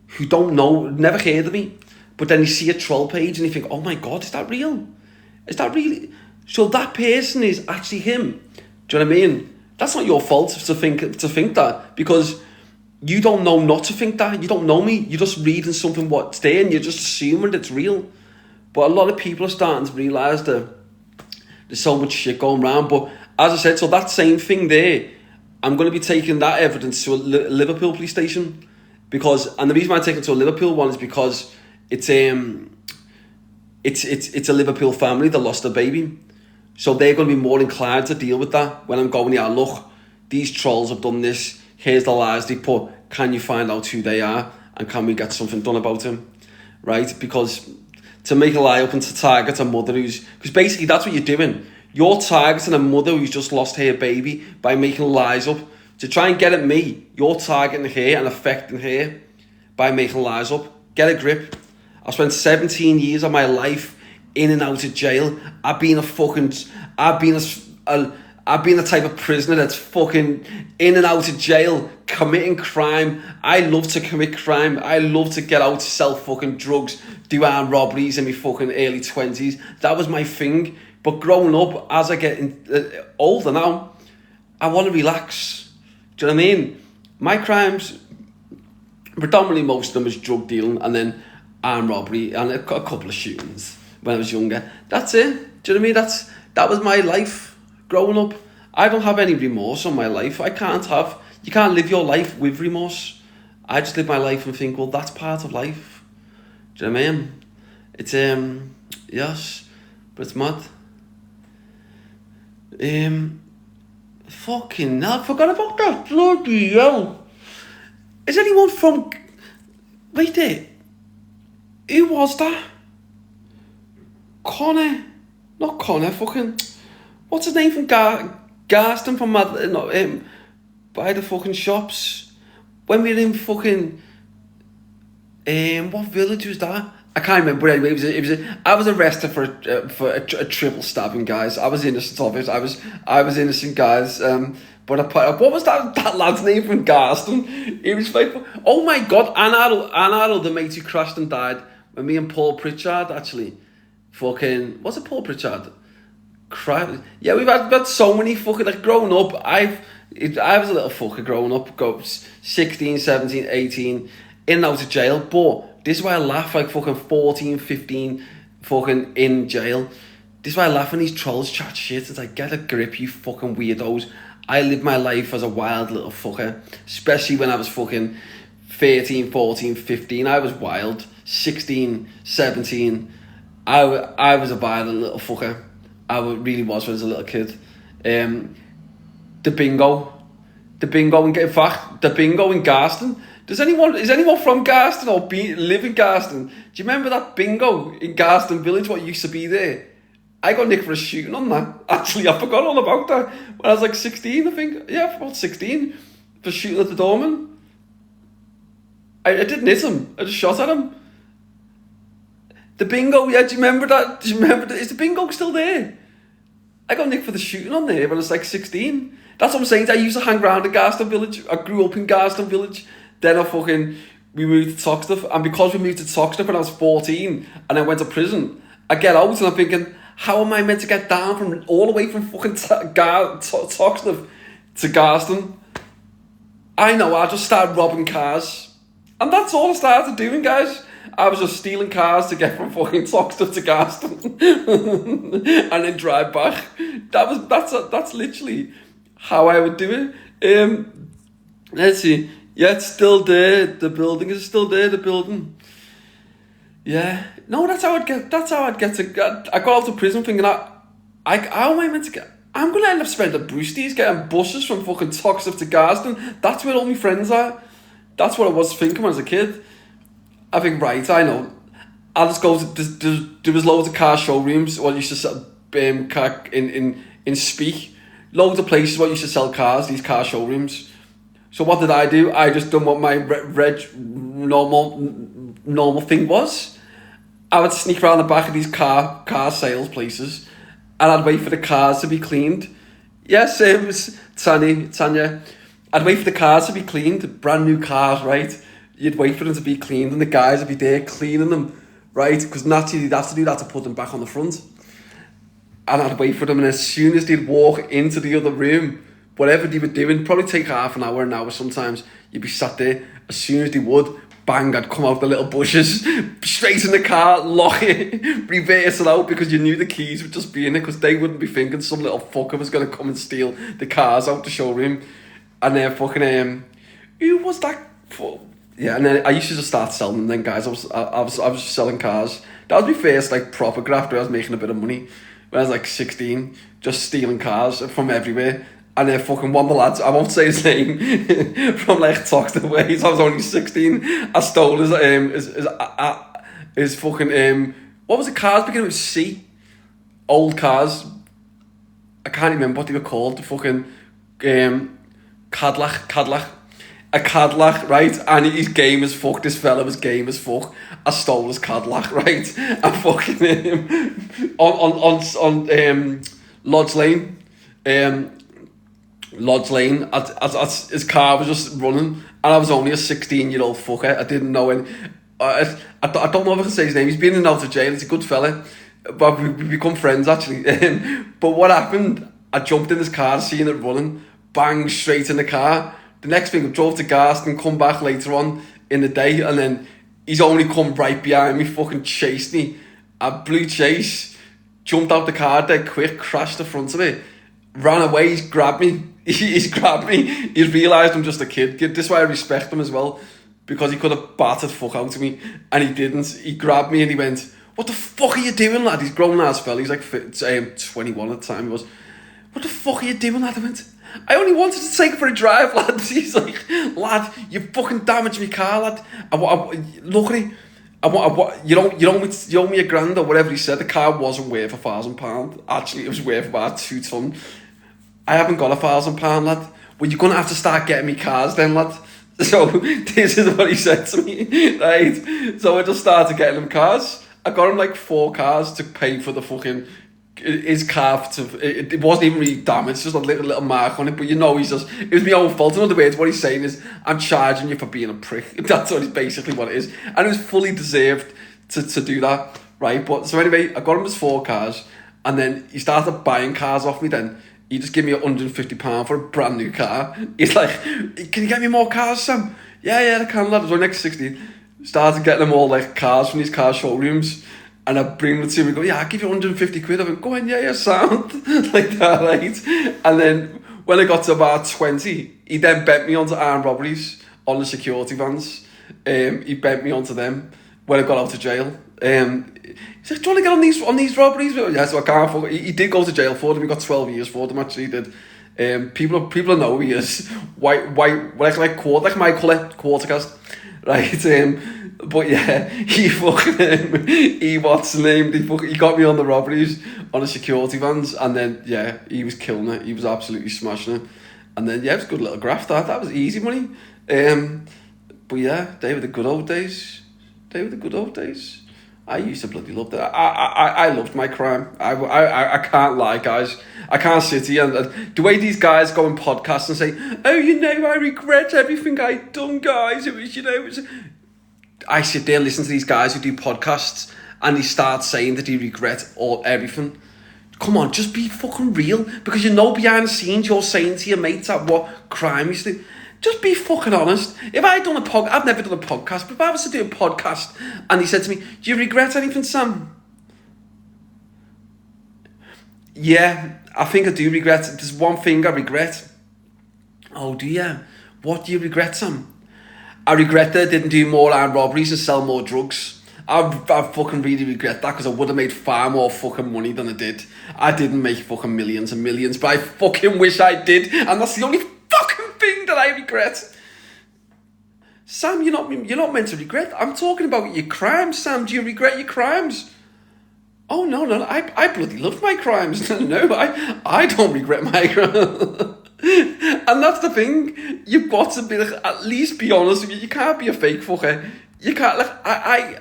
who don't know, never heard of me, but then you see a troll page and you think, oh my god, is that real? Is that really? So that person is actually him. Do you know what I mean? That's not your fault to think that, because you don't know not to think that. You don't know me. You're just reading something what's there and you're just assuming it's real. But a lot of people are starting to realise that there's so much shit going around. But as I said, so that same thing there, I'm going to be taking that evidence to a Liverpool police station, and the reason why I'm taking it to a Liverpool one is because it's a Liverpool family that lost a baby. So they're going to be more inclined to deal with that when I'm going, yeah, look, these trolls have done this. Here's the lies they put. Can you find out who they are? And can we get something done about them? Right? Because to make a lie up and to target a mother because basically that's what you're doing. You're targeting a mother who's just lost her baby by making lies up. To try and get at me, you're targeting her and affecting her by making lies up. Get a grip. I spent 17 years of my life in and out of jail. I've been the type of prisoner that's fucking in and out of jail, committing crime. I love to commit crime. I love to get out, sell fucking drugs, do armed robberies in my fucking early 20s. That was my thing. But growing up, as I get older now, I want to relax. Do you know what I mean? My crimes, predominantly most of them is drug dealing and then armed robbery and a couple of shootings when I was younger. That's it. Do you know what I mean? That was my life growing up. I don't have any remorse on my life. You can't live your life with remorse. I just live my life and think, well, that's part of life. Do you know what I mean? It's, yes, but it's mad. Fucking hell, I forgot about that. Bloody hell. Is anyone from... Wait there. Who was that? Connor. Not Connor, fucking... What's his name from Garston from by the fucking shops? When we were in fucking... what village was that? I can't remember. Anyway, I was arrested for a triple stabbing, guys. I was innocent of it. I was innocent, guys. But what was that lad's name from Garston? He was like, oh my god, Anne Arnold, the mate who crashed and died. When me and Paul Pritchard actually, fucking, what's it, Paul Pritchard? Yeah, we've had so many fucking, like, growing up. I was a little fucker growing up. 16, 17, 18, in and out of jail, but. This is why I laugh, like fucking 14, 15, fucking in jail. This is why I laugh when these trolls chat shit. It's like, get a grip, you fucking weirdos. I lived my life as a wild little fucker. Especially when I was fucking 13, 14, 15. I was wild. 16, 17. I was a violent little fucker. I really was when I was a little kid. The bingo in Garston. Is anyone from Garston or live in Garston? Do you remember that bingo in Garston Village, what used to be there? I got nicked for a shooting on that. Actually, I forgot all about that. When I was like 16, I think. Yeah, about 16. For shooting at the doorman. I didn't hit him. I just shot at him. The bingo, yeah, do you remember that? Is the bingo still there? I got nicked for the shooting on there when I was like 16. That's what I'm saying. I used to hang around in Garston Village. I grew up in Garston Village. Then we moved to Toxteth, and because we moved to Toxteth when I was 14, and I went to prison, I get out and I'm thinking, how am I meant to get down from all the way from fucking Toxteth to Garston? I know, I just started robbing cars. And that's all I started doing, guys. I was just stealing cars to get from fucking Toxteth to Garston. And then drive back. That's literally how I would do it. Let's see. Yeah, it's still there. The building is still there. The building. Yeah. No, that's how I'd get to. I got out of prison thinking how am I meant to get? I'm gonna end up spending boosties getting buses from fucking Toxteth to Garston. That's where all my friends are. That's what I was thinking when I was a kid. I think, right, I know. I'll just go to. There was loads of car showrooms. What used to sell car in Speak. Loads of places what used to sell cars. These car showrooms. So what did I do? I just done what my normal thing was. I would sneak around the back of these car sales places, and I'd wait for the cars to be cleaned. Yes, it was Tanya. I'd wait for the cars to be cleaned, brand new cars, right? You'd wait for them to be cleaned, and the guys would be there cleaning them, right? Because naturally you'd have to do that to put them back on the front. And I'd wait for them, and as soon as they'd walk into the other room, whatever they were doing, probably take half an hour sometimes, you'd be sat there. As soon as they would, bang, I'd come out the little bushes, straight in the car, lock it, reverse it out, because you knew the keys would just be in it, because they wouldn't be thinking some little fucker was going to come and steal the cars out the showroom. And then fucking, who was that for? Yeah, and then I used to just start selling them then, guys. I was selling cars. That was my first, like, proper graft where I was making a bit of money. when I was like 16, just stealing cars from everywhere. And then fucking one of the lads, I won't say his name, from like Toxteth Ways, I was only 16, I stole his fucking, what was the cars beginning with C? Old cars. I can't remember what they were called, the fucking Cadillac. A Cadillac, right? And he's game as fuck. This fella was game as fuck. I stole his Cadillac, right? And fucking on Lodge Lane. Lodge Lane. As his car was just running, and I was only a 16-year-old fucker. I didn't know any. I don't know if I can say his name. He's been in and out of jail. He's a good fella. But we become friends actually. But what happened? I jumped in his car, seeing it running, bang straight in the car. The next thing, I drove to Garston, come back later on in the day, and then he's only come right behind me, fucking chased me. I blew chase, jumped out the car dead quick, crashed the front of it, ran away. He's grabbed me. He's grabbed me. He's realised I'm just a kid. This is why I respect him as well, because he could have battered fuck out of me, and he didn't. He grabbed me and he went, "What the fuck are you doing, lad?" He's grown ass fella. He's like 21 at the time. He was, "What the fuck are you doing, lad?" I went, "I only wanted to take it for a drive, lad." He's like, "Lad, you fucking damaged my car, lad. Look at it. You owe me a grand," or whatever he said. The car wasn't worth £1,000. Actually, it was worth about 2 ton. I haven't got £1,000, lad. Well, you're gonna have to start getting me cars then, lad. So this is what he said to me, right? So I just started getting him cars. I got him like 4 cars to pay for the fucking his car. It wasn't even really damaged, just a little mark on it. But you know, it was my own fault. In other words, what he's saying is, I'm charging you for being a prick. That's basically what it is, and it was fully deserved to do that, right? But so anyway, I got him his 4 cars, and then he started buying cars off me. Then he just gave me £150 for a brand new car. He's like, "Can you get me more cars, Sam?" Yeah, I can, lad. I was only next 16. Started getting them all like cars from these car showrooms, and I bring them to him and go, "Yeah, I'll give you 150 quid. I went, "Go on, yeah, sound." Like that, right? And then when I got to about 20, he then bent me onto armed robberies on the security vans. He bent me onto them when I got out of jail. He's like, "Do you want to get on these robberies?" Yeah, so I can't. He did go to jail for them. He got 12 years for them. Actually, he did. People know who he is. White, like my colour, Quartercast. Right, but yeah, he what's the name? He got me on the robberies on the security vans, and then yeah, he was killing it. He was absolutely smashing it, and then yeah, it was a good little graft. That was easy money. But yeah, they were the good old days. I used to bloody love that. I loved my crime. I can't lie, guys. I can't sit here and the way these guys go on podcasts and say, "Oh, I regret everything I'd done, guys. It was. I sit there and listen to these guys who do podcasts, and they start saying that they regret everything. Come on, just be fucking real, because behind the scenes you're saying to your mates at what crime you do. Just be fucking honest. If I've never done a podcast, but if I was to do a podcast and he said to me, "Do you regret anything, Sam?" Yeah, I think I do regret. There's one thing I regret. "Oh, do you? What do you regret, Sam?" "I regret that I didn't do more armed robberies and sell more drugs. I fucking really regret that, because I would have made far more fucking money than I did. I didn't make fucking millions and millions, but I fucking wish I did, and that's the only fucking thing that I regret." Sam, you're not meant to regret. I'm talking about your crimes, Sam. Do you regret your crimes? "Oh, no, I bloody love my crimes." No, I don't regret my crimes. And that's the thing. You've got to be at least be honest. You can't be a fake fucker. You can't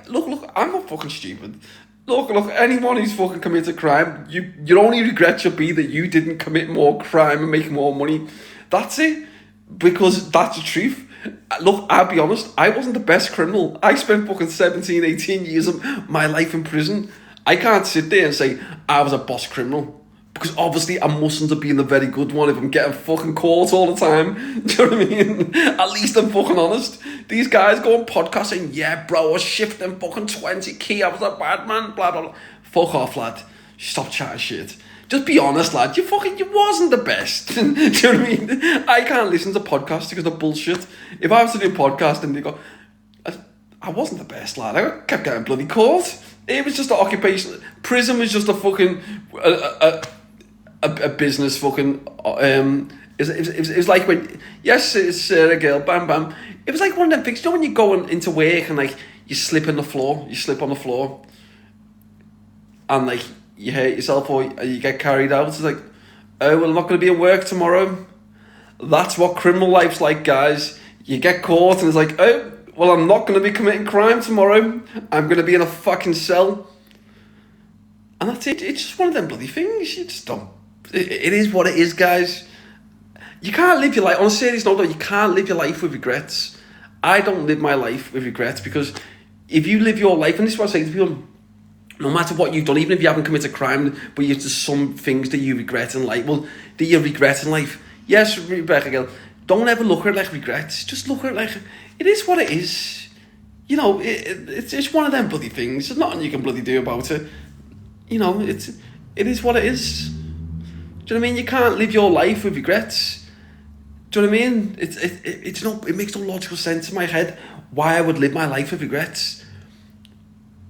look. I'm not fucking stupid. Look. Anyone who's fucking committed a crime, your only regret should be that you didn't commit more crime and make more money. That's it. Because that's the truth. Look, I'll be honest. I wasn't the best criminal. I spent fucking 17, 18 years of my life in prison. I can't sit there and say I was a boss criminal, because obviously I mustn't have been the very good one if I'm getting fucking caught all the time. Do you know what I mean? At least I'm fucking honest. These guys go on podcasts saying, "Yeah, bro, I was shifting fucking 20k. I was a bad man, blah, blah, blah." Fuck off, lad. Stop chatting shit. Just be honest, lad. You wasn't the best. Do you know what I mean? I can't listen to podcasts because of bullshit. If I was to do a podcast and they go, I wasn't the best, lad. I kept getting bloody caught. It was just an occupation. Prison was just a fucking a business fucking. It was like when yes, it's a girl, bam bam. It was like one of them things. You know when you're going into work and like you slip on the floor, and like you hurt yourself or you get carried out. It's like, oh well, I'm not going to be at work tomorrow. That's what criminal life's like, guys. You get caught and it's like, oh well, I'm not going to be committing crime tomorrow. I'm going to be in a fucking cell. And that's it. It's just one of them bloody things. You just don't. It is what it is, guys. You can't live your life, on a serious note though, you can't live your life with regrets. I don't live my life with regrets because if you live your life, and this is what I say to people, no matter what you've done, even if you haven't committed a crime, but you've just some things that you regret in life, well, that you regret in life. Yes, Rebecca Gill, don't ever look at it like regrets, just look at it like, it is what it is. You know, it's one of them bloody things, there's nothing you can bloody do about it. You know, it is what it is. Do you know what I mean? You can't live your life with regrets. Do you know what I mean? It makes no logical sense in my head why I would live my life with regrets.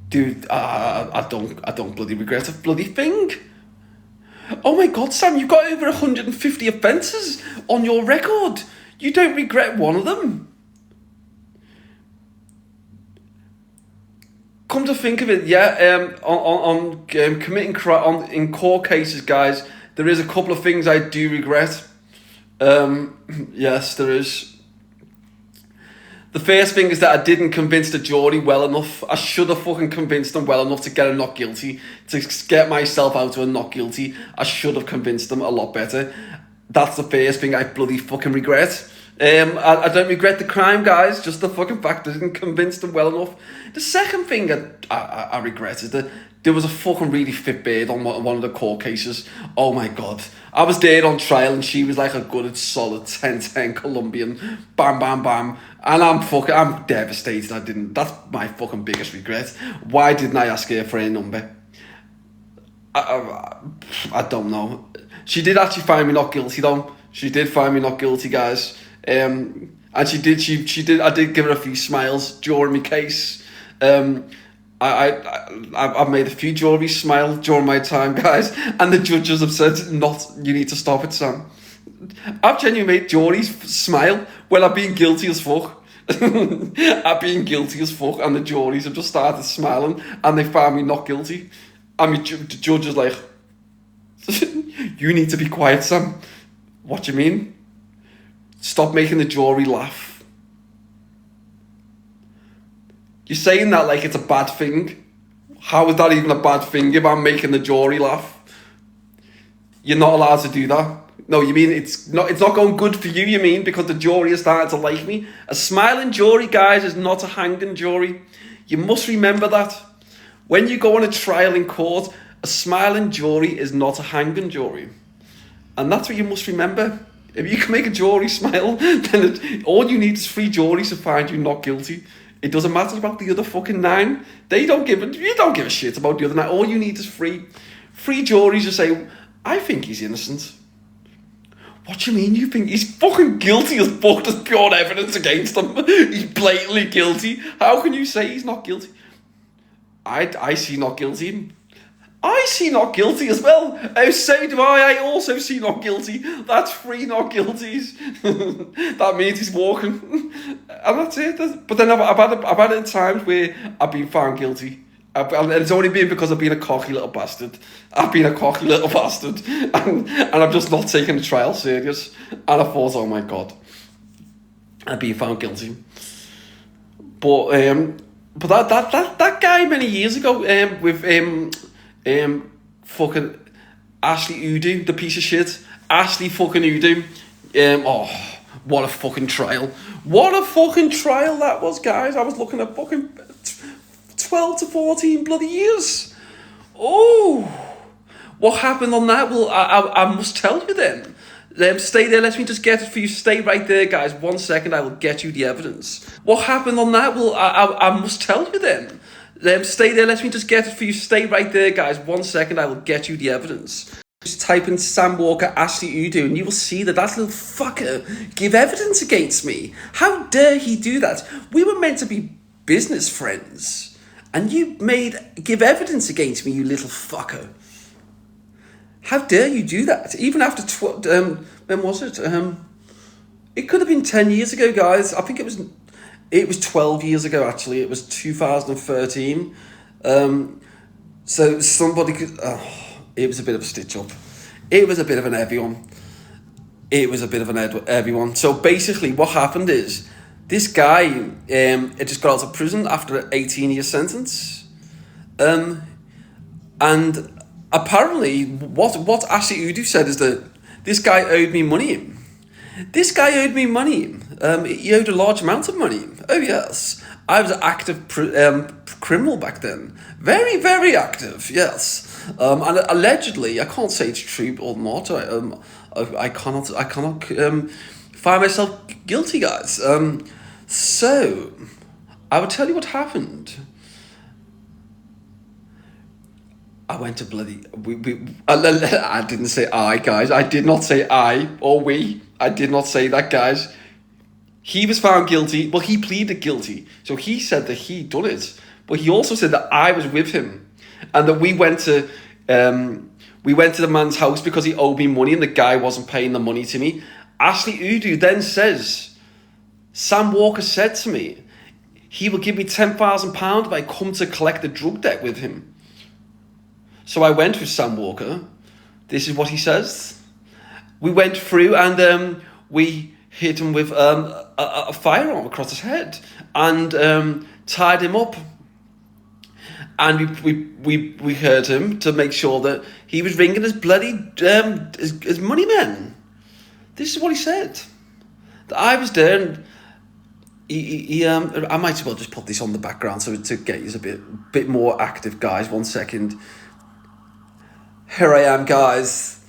Dude, I don't bloody regret a bloody thing. Oh my God, Sam, you've got over 150 offences on your record. You don't regret one of them. Come to think of it, yeah, on committing crime in court cases, guys, there is a couple of things I do regret. Yes, there is. The first thing is that I didn't convince the jury well enough. I should have fucking convinced them well enough to get a not guilty, to get myself out of a not guilty. I should have convinced them a lot better. That's the first thing I bloody fucking regret. I don't regret the crime, guys, just the fucking fact I didn't convince them well enough. The second thing I regret is that there was a fucking really fit bird on one of the court cases. Oh my God. I was there on trial and she was like a good, solid 10-10 Colombian. Bam, bam, bam. And I'm devastated I didn't. That's my fucking biggest regret. Why didn't I ask her for a number? I don't know. She did actually find me not guilty though. She did find me not guilty, guys. And she did. I did give her a few smiles during my case. I've made a few juries smile during my time, guys, and the judges have said, you need to stop it, Sam. I've genuinely made juries smile when I've been guilty as fuck. I've been guilty as fuck, and the juries have just started smiling, and they found me not guilty. I mean, the judge is like, you need to be quiet, Sam. What do you mean? Stop making the jury laugh. You're saying that like it's a bad thing. How is that even a bad thing if I'm making the jury laugh? You're not allowed to do that. No, you mean it's not going good for you, you mean, because the jury is starting to like me? A smiling jury, guys, is not a hanging jury. You must remember that. When you go on a trial in court, a smiling jury is not a hanging jury. And that's what you must remember. If you can make a jury smile, then all you need is 3 juries to find you not guilty. It doesn't matter about the other fucking 9. You don't give a shit about the other 9. All you need is 3 juries to say, I think he's innocent. What do you mean you think he's fucking guilty as fuck? There's pure evidence against him. He's blatantly guilty. How can you say he's not guilty? I see not guilty. I see not guilty as well. Oh, so do I. I also see not guilty. That's 3 not guilties. That means he's walking. And that's it. But then I've had it in times where I've been found guilty. And it's only been because I've been a cocky little bastard. I've been a cocky little bastard. And I've just not taken the trial serious. And I thought, oh my God, I've been found guilty. But that guy many years ago with fucking Ashley Udo, the piece of shit. Ashley fucking Udo. What a fucking trial. What a fucking trial that was, guys. I was looking at fucking 12 to 14 bloody years. Oh, what happened on that? Well, I must tell you then. Stay there, let me just get it for you. Stay right there, guys. 1 second, I will get you the evidence. What happened on that? Well, I must tell you then. Stay there, let me just get it for you. Stay right there, guys. 1 second, I will get you the evidence. Just type in Sam Walker, Ashley Udo, and you will see that little fucker give evidence against me. How dare he do that? We were meant to be business friends. And you give evidence against me, you little fucker. How dare you do that? Even after, when was it? It could have been 10 years ago, guys. I think it was 12 years ago, actually. It was 2013. So somebody could... it was a bit of a stitch-up. It was a bit of an heavy one. So basically what happened is, this guy had just got out of prison after an 18-year sentence. And apparently what Ashley Udo said is that this guy owed me money. He owed a large amount of money. Oh yes. I was an active criminal back then. Very, very active, yes. And allegedly, I can't say it's true or not. I cannot find myself guilty, guys. So, I will tell you what happened. I went to bloody... I didn't say I, guys. I did not say I or we. I did not say that, guys. He was found guilty. Well, he pleaded guilty. So he said that he'd done it. But he also said that I was with him. And that we went to the man's house because he owed me money and the guy wasn't paying the money to me. Ashley Udo then says, Sam Walker said to me, he will give me £10,000 if I come to collect the drug debt with him. So I went with Sam Walker. This is what he says. We went through and we hit him with a firearm across his head and tied him up. And we heard him to make sure that he was ringing his bloody his money men. This is what he said. That I was there, and I might as well just put this on the background so to get you a bit more active, guys. 1 second. Here I am, guys.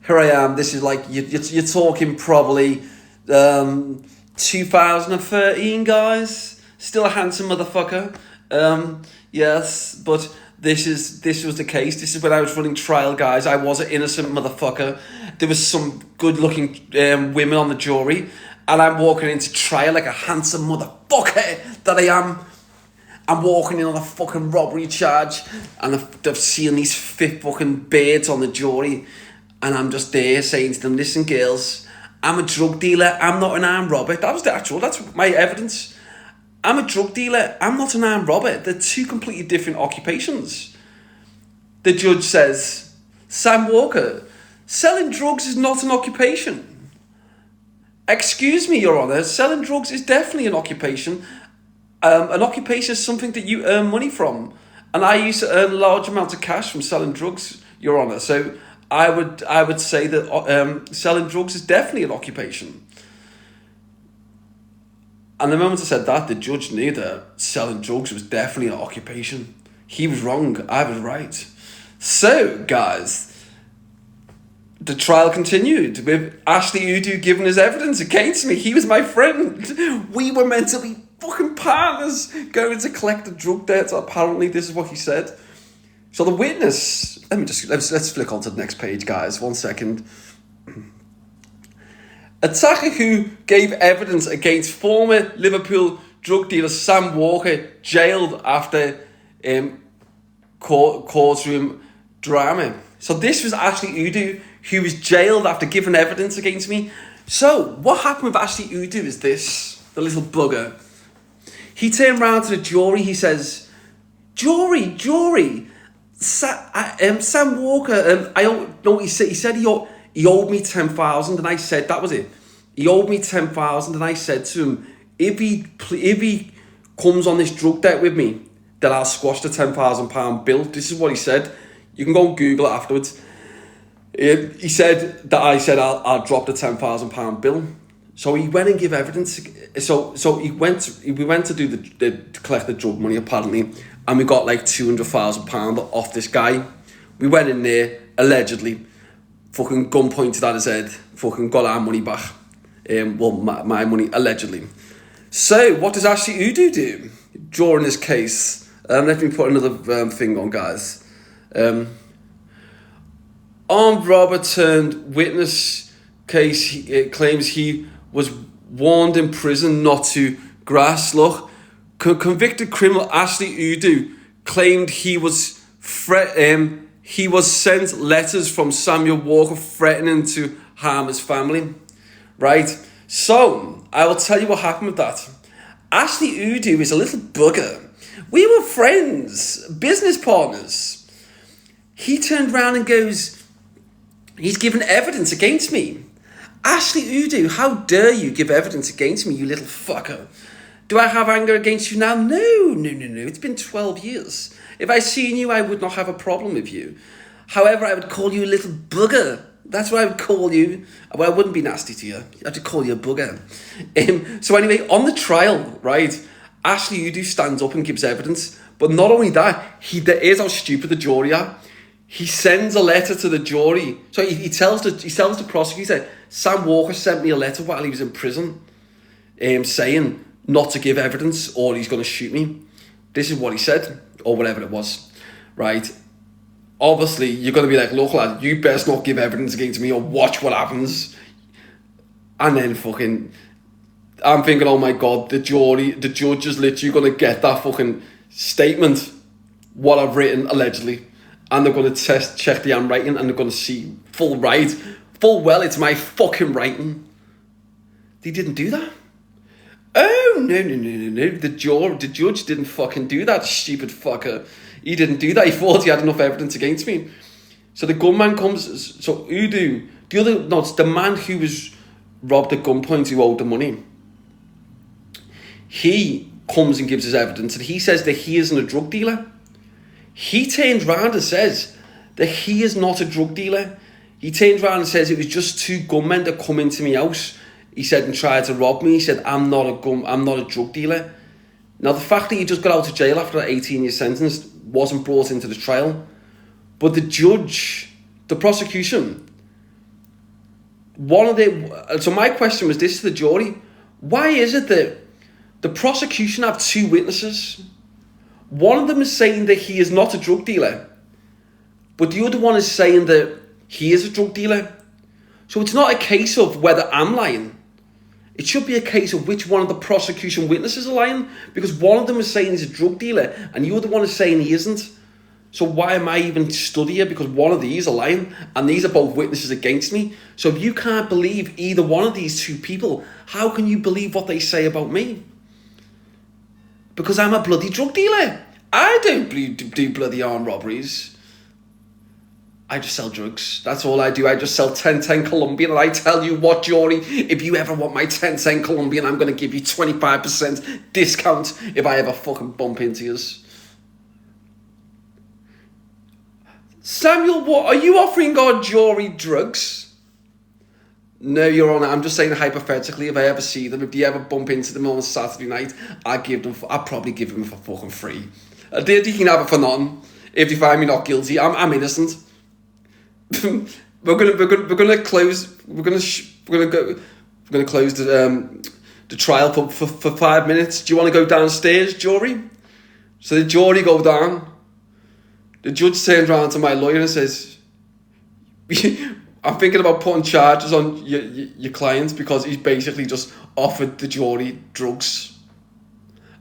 Here I am. This is like you're talking probably 2013, guys. Still a handsome motherfucker. Yes, but this was the case. This is when I was running trial, guys. I was an innocent motherfucker. There was some good-looking women on the jury, and I'm walking into trial like a handsome motherfucker that I am. I'm walking in on a fucking robbery charge, and I've seen these fit fucking birds on the jury, and I'm just there saying to them, listen, girls, I'm a drug dealer. I'm not an armed robber. That's my evidence. I'm a drug dealer. I'm not an armed robber. They're two completely different occupations. The judge says, Sam Walker, selling drugs is not an occupation. Excuse me, Your Honour, selling drugs is definitely an occupation. An occupation is something that you earn money from. And I used to earn large amounts of cash from selling drugs, Your Honour. So I would say that selling drugs is definitely an occupation. And the moment I said that, the judge knew that selling drugs was definitely an occupation. He was wrong, I was right. So, guys, the trial continued with Ashley Udo giving his evidence against me. He was my friend. We were meant to be fucking partners going to collect the drug debt. Apparently, this is what he said. So the witness, let's flick on to the next page, guys. 1 second. Attacker who gave evidence against former Liverpool drug dealer Sam Walker jailed after courtroom drama. So this was Ashley Udo who was jailed after giving evidence against me. So what happened with Ashley Udo is this, the little bugger. He turned around to the jury, he says, jury, Sam Walker, I don't know what he said. He said he owed me 10,000, and I said that was it. He owed me 10,000, and I said to him, if he comes on this drug debt with me, then I'll squash the £10,000 bill. This is what he said. You can go and Google it afterwards. He said that I said I'll drop the £10,000 bill. So he went and gave evidence. So we went to do to collect the drug money apparently, and we got like £200,000 off this guy. We went in there allegedly, fucking gun pointed at his head, fucking got our money back. My money allegedly. So what does Ashley Udo do during this case? Let me put another thing on, guys. Armed robber turned witness case. He claims he was warned in prison not to grass. Look, convicted criminal Ashley Udo, claimed he was sent letters from Samuel Walker threatening to harm his family. Right? So, I will tell you what happened with that. Ashley Udo is a little bugger. We were friends, business partners. He turned around and goes, he's given evidence against me. Ashley Udo, how dare you give evidence against me, you little fucker. Do I have anger against you now? No. It's been 12 years. If I seen you, I would not have a problem with you. However, I would call you a little bugger. That's what I would call you. Well, I wouldn't be nasty to you. I'd call you a bugger. So anyway, on the trial, right, Ashley Udo stands up and gives evidence. But not only that, here's how stupid the jury are. He sends a letter to the jury. So he tells the prosecutor, Sam Walker sent me a letter while he was in prison, saying not to give evidence or he's going to shoot me. This is what he said, or whatever it was, right? Obviously, you're going to be like, look, lad, you best not give evidence against me or watch what happens. And then fucking, I'm thinking, oh my God, the judge is literally going to get that fucking statement, what I've written, allegedly. And they're going to check the handwriting and they're going to see full well, it's my fucking writing. They didn't do that. Oh, no. The judge didn't fucking do that, stupid fucker. He didn't do that. He thought he had enough evidence against me. So the gunman comes, so Udo, the man who was robbed at gunpoint who owed the money, he comes and gives his evidence and he says that he isn't a drug dealer. He turns round and says that he is not a drug dealer. He turns around and says it was just two gunmen that come into my house. He said and tried to rob me. He said I'm not a drug dealer. Now the fact that he just got out of jail after an 18-year sentence wasn't brought into the trial, but the judge, the prosecution, so my question was this to the jury: why is it that the prosecution have two witnesses? One of them is saying that he is not a drug dealer, but the other one is saying that he is a drug dealer. So it's not a case of whether I'm lying. It should be a case of which one of the prosecution witnesses are lying, because one of them is saying he's a drug dealer and the other one is saying he isn't. So why am I even stood here? Because one of these are lying and these are both witnesses against me. So if you can't believe either one of these two people, how can you believe what they say about me? Because I'm a bloody drug dealer. I don't do bloody armed robberies. I just sell drugs. That's all I do. I just sell 1010 Colombian, and I tell you what, jury, if you ever want my 1010 Colombian, I'm going to give you 25% discount if I ever fucking bump into you. Samuel, what? Are you offering our jury drugs? No, Your Honour, I'm just saying hypothetically, if I ever see them, if you ever bump into them on a Saturday night, I'll probably give them for fucking free. They can have it for nothing. If they find me not guilty, I'm innocent. we're gonna close the trial for 5 minutes. Do you want to go downstairs, jury? So the jury go down. The judge turns around to my lawyer and says, I'm thinking about putting charges on your client because he's basically just offered the jury drugs.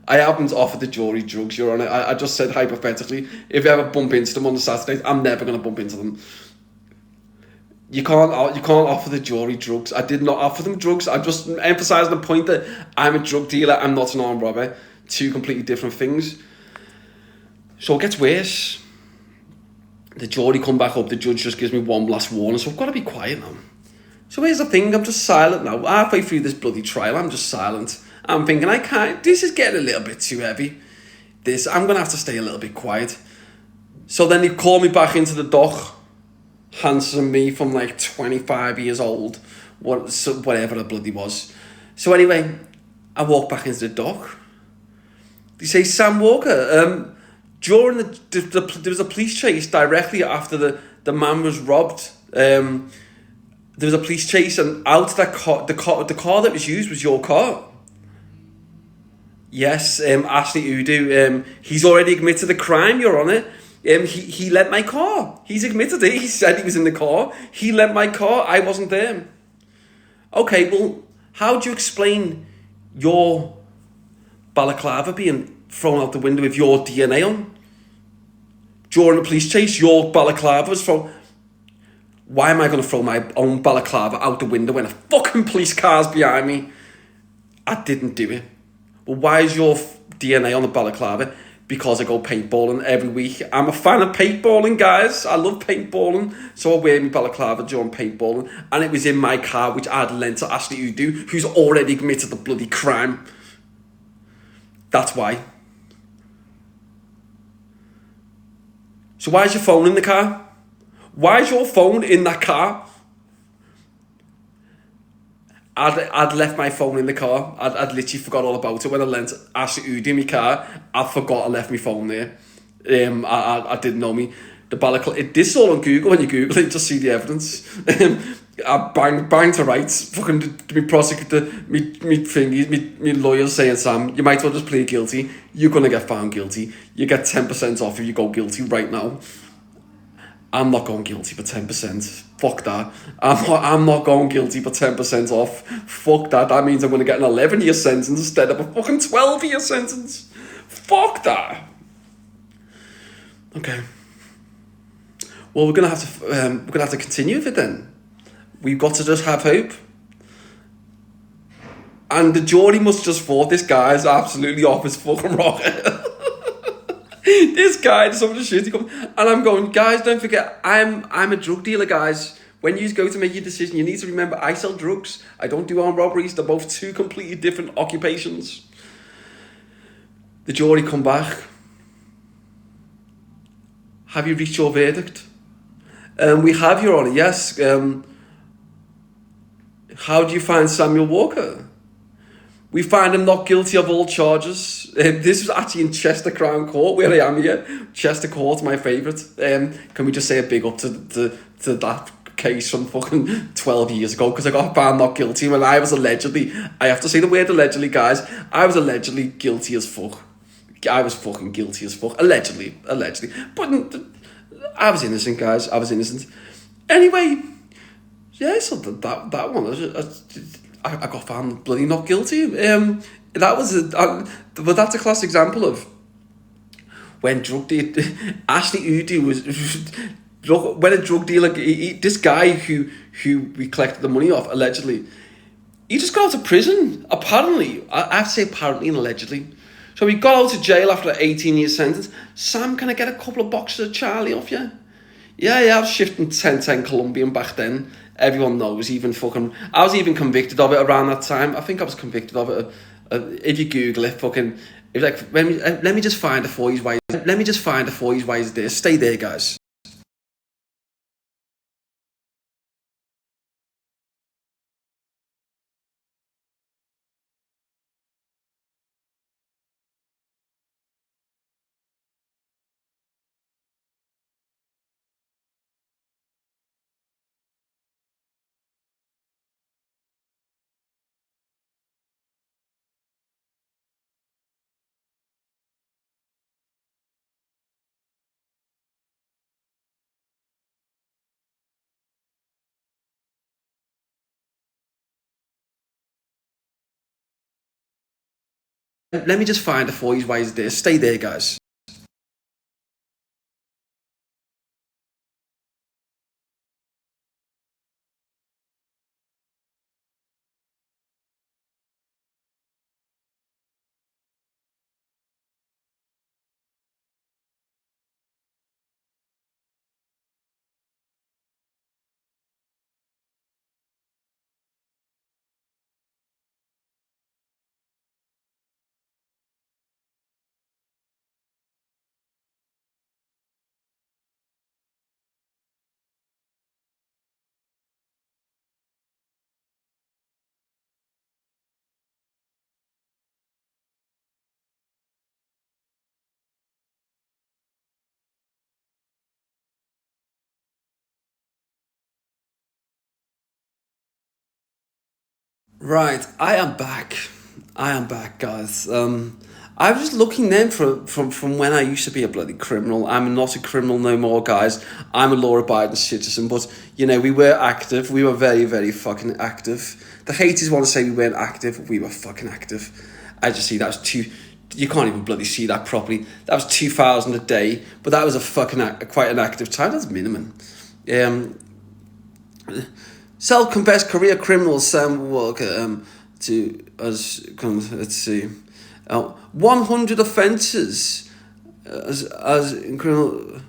I haven't offered the jury drugs, Your Honour. I just said hypothetically, if you ever bump into them on the Saturdays, I'm never going to bump into them. You can't offer the jury drugs. I did not offer them drugs. I'm just emphasising the point that I'm a drug dealer, I'm not an armed robber. Two completely different things. So it gets worse. The jury come back up, the judge just gives me one last warning, so I've got to be quiet now. So here's the thing, I'm just silent now. Halfway through this bloody trial, I'm just silent. I'm thinking, this is getting a little bit too heavy. I'm going to have to stay a little bit quiet. So then they call me back into the dock, handsome me from like 25 years old, whatever the bloody was. So anyway, I walk back into the dock. They say, Sam Walker, during there was a police chase directly after the man was robbed. There was a police chase, and out that car, the car that was used was your car. Yes, Ashley Udo, he's already admitted the crime, Your Honour. He lent my car. He's admitted it. He said he was in the car. He lent my car. I wasn't there. Okay, well, how do you explain your balaclava being thrown out the window with your DNA on? during the police chase, your balaclava was from. Why am I going to throw my own balaclava out the window when a fucking police car's behind me? I didn't do it. Well, why is your DNA on the balaclava? Because I go paintballing every week. I'm a fan of paintballing, guys. I love paintballing. So I wear my balaclava during paintballing. And it was in my car, which I'd lent to Ashley Udo, who's already committed the bloody crime. That's why. So why is your phone in the car? Why is your phone in that car? I'd left my phone in the car. I'd literally forgot all about it when I lent Ashley Udo in my car. I forgot I left my phone there. I didn't know me. The balaclava. This is all on Google. When you Google it, just see the evidence. I bang to rights. Fucking me prosecutor, me thingy, me lawyers saying, Sam, you might as well just plead guilty. You're gonna get found guilty. You get 10% off if you go guilty right now. I'm not going guilty for 10%. Fuck that. I'm not going guilty for 10% off. Fuck that. That means I'm going to get an 11-year sentence instead of a fucking 12-year sentence. Fuck that. Okay. Well, we're gonna have to continue with it then. We've got to just have hope. And the jury must just thought this guy is absolutely off his fucking rocker. This guy did some of the shit he comes, and I'm going, guys, don't forget, I'm a drug dealer, guys. When you go to make your decision, you need to remember I sell drugs. I don't do armed robberies. They're both two completely different occupations. The jury come back. Have you reached your verdict? We have, Your Honour, yes. How do you find Samuel Walker? We find him not guilty of all charges. This was actually in Chester Crown Court, where I am here. Chester Court, my favourite. Can we just say a big up to that case from fucking 12 years ago? Because I got found not guilty when I was allegedly, I have to say the word allegedly, guys, I was allegedly guilty as fuck. I was fucking guilty as fuck. Allegedly. But I was innocent, guys. I was innocent. Anyway, yeah, so that one, I got found bloody not guilty. But that's a classic example of when Ashley Udo was when a drug dealer, this guy who we collected the money off allegedly, he just got out of prison. Apparently, I have to say apparently and allegedly. So he got out of jail after an 18-year sentence. Sam, can I get a couple of boxes of Charlie off you? Yeah, I was shifting 1010 Colombian back then. Everyone knows, I was even convicted of it around that time. I think I was convicted of it. If you Google it, it was like, let me just find it for you while he's there. Stay there, guys. Let me just find it for you while he's there. Stay there, guys. Right, I am back, guys. I was just looking then from when I used to be a bloody criminal. I'm not a criminal no more, guys. I'm a law-abiding citizen, but, we were active. We were very, very fucking active. The haters want to say we weren't active. We were fucking active. I just see that was you can't even bloody see that properly. That was 2,000 a day, but that was quite an active time. That's minimum. Self-confessed career criminal Sam Walker to us. Let's see, 100 offences as in criminal.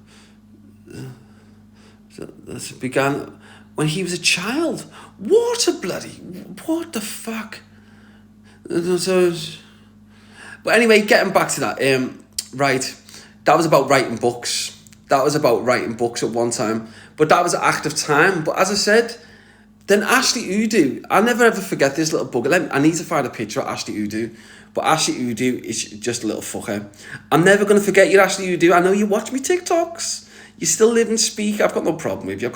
That began when he was a child. What the fuck? So, but anyway, getting back to that, right, that was about writing books. That was about writing books at one time, but that was an active time. But as I said, then Ashley Udo, I'll never ever forget this little bugger. I need to find a picture of Ashley Udo, but Ashley Udo is just a little fucker. I'm never going to forget you, Ashley Udo. I know you watch me TikToks. You still live and speak. I've got no problem with you.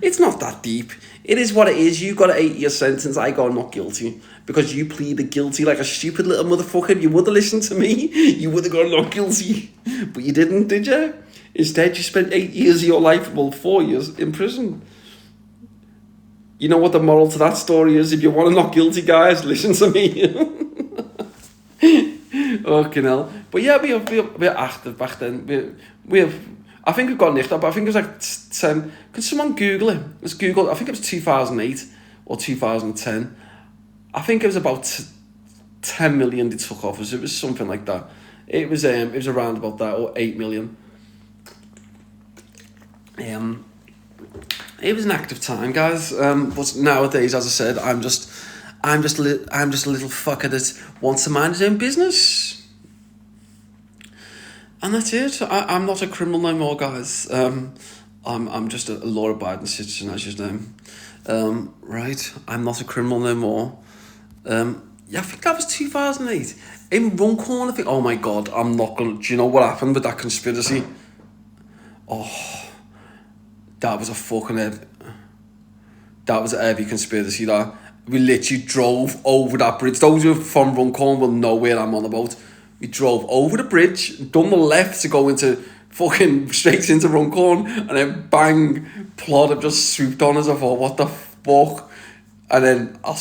It's not that deep. It is what it is. You got an 8-year sentence. I got not guilty because you pleaded guilty like a stupid little motherfucker. If you would have listened to me, you would have got not guilty. But you didn't, did you? Instead, you spent 8 years of your life, well, 4 years in prison. You know what the moral to that story is? If you want to not guilty, guys, listen to me. Fucking hell. But yeah, we're active back then. I think we've got nicked up, but I think it was like 10. Can someone Google it? Let's Google. I think it was 2008 or 2010. I think it was about 10 million they took off us. It was something like that. It was around about that, or 8 million. It was an active time, guys. But nowadays, as I said, I'm just a little fucker that wants to mind his own business. And that's it. I'm not a criminal no more, guys. I'm just a law-abiding citizen, as you know. Right? I'm not a criminal no more. Yeah, I think that was 2008. In Runcorn, I think. Oh my God, I'm not gonna. Do you know what happened with that conspiracy? Oh, that was a fucking head. That was a heavy conspiracy. That we literally drove over that bridge. Those who are from Runcorn will know where I'm on about. We drove over the bridge, done the left to go into fucking straight into Runcorn, and then bang, plot have just swooped on us. I thought, what the fuck? And then I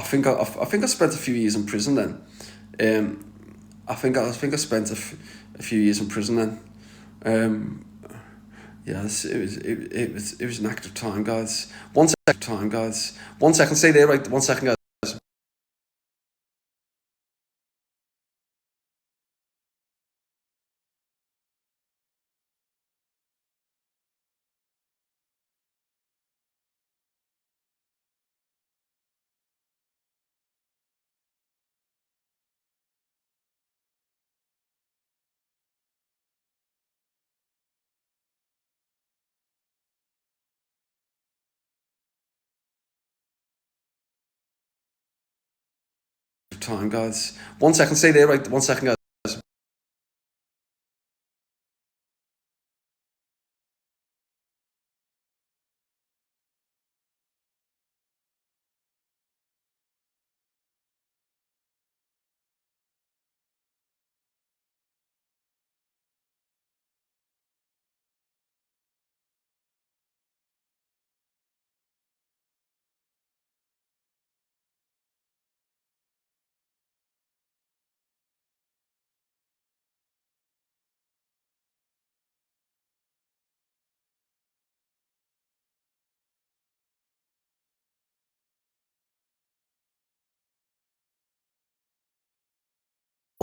think I spent a few years in prison then. I think I spent a few years in prison then. Yes, it was an active time, guys. 1 second, stay there, right? 1 second, guys. Time, guys. 1 second, stay there, right? 1 second, guys.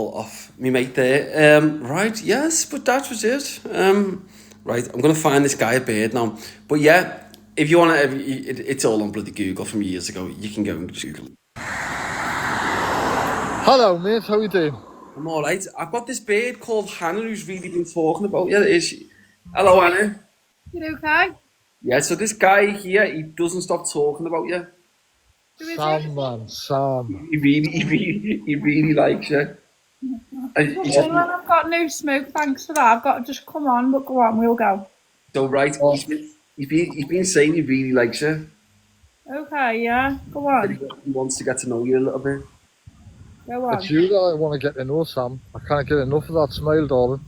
Off me mate there. Right, yes, but that was it. Right, I'm gonna find this guy a beard now. But yeah, if you wanna, it's all on bloody Google from years ago. You can go and just Google it. Hello, mate. How you doing? I'm all right. I've got this beard called Hannah who's really been talking about you. Is she? Hello, Hannah. You okay? Yeah. So this guy here, he doesn't stop talking about you. Who is Sam, man, Sam. He really likes you. And he said, Well, I've got no smoke, thanks for that. I've got to just come on, but go on, we'll go. so right, he's been saying he really likes you. Okay, yeah, go And on, he wants to get to know you a little bit. go on. It's you that I want to get to know, Sam. I can't get enough of that smile, darling.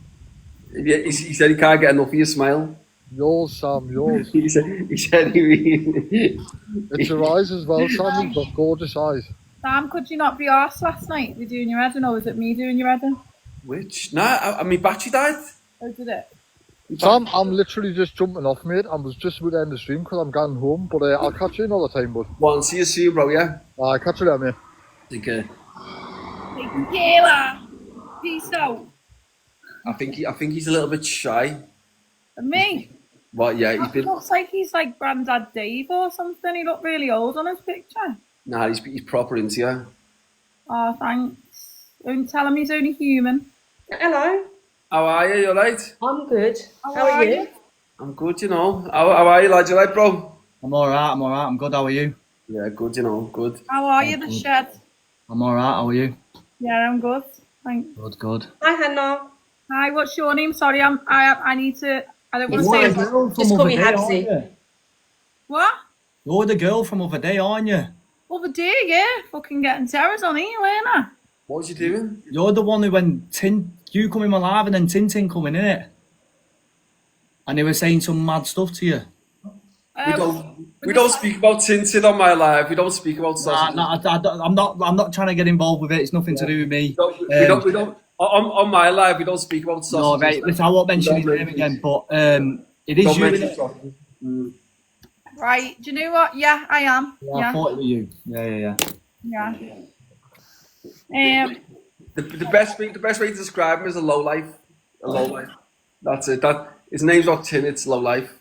Yeah, he said he can't get enough of your smile. Yours, Sam, yours. He said he really. It's your eyes as well, Sam. You've got gorgeous eyes. Sam, could you not be arsed last night with doing your heading, or was it me doing your heading? Which? Nah, I mean, battery died. Or did it? Sam, I'm literally just jumping off, mate. I was just about to end the stream because I'm going home, but I'll catch you another time, bud. Well, see you soon, bro, yeah? I'll catch you later, mate. Take care. Peace out. I think he's a little bit shy. And me? But yeah, He looks like he's like Grandad Dave or something. He looked really old on his picture. Nah, he's proper into you. Oh, thanks. Don't tell him he's only human. Hello, How are you? You alright? I'm good. How How are are you? you? I'm good, you know. How are you, lad? You alright, bro? I'm alright, I'm good, how are you? Yeah, good, you know, good. How are you, the shed? I'm alright, how are you? Yeah, I'm good. Thanks. Good. Hi, Hannah. Hi, what's your name? Sorry, I need to. I don't want to say it. Just call me Habsy. What? You're the girl from other day, aren't you? Other day, yeah. Fucking getting terrors on you, weren't I? What was you doing? You're the one who when you come in my live and then Tintin coming in it. And they were saying some mad stuff to you. We don't speak about Tintin on my live. We don't speak about sausage. I'm not trying to get involved with it, it's nothing to do with me. We don't. On my live, we don't speak about sausage. No, right, listen, I won't mention his name again, but it is Don't you. mention innit? sausage. Right, do you know what? Yeah, I am. I Yeah, thought it was you. Yeah. yeah. The best way to describe him is a low life. A low life. That's it. His name's not Tin. It's low life.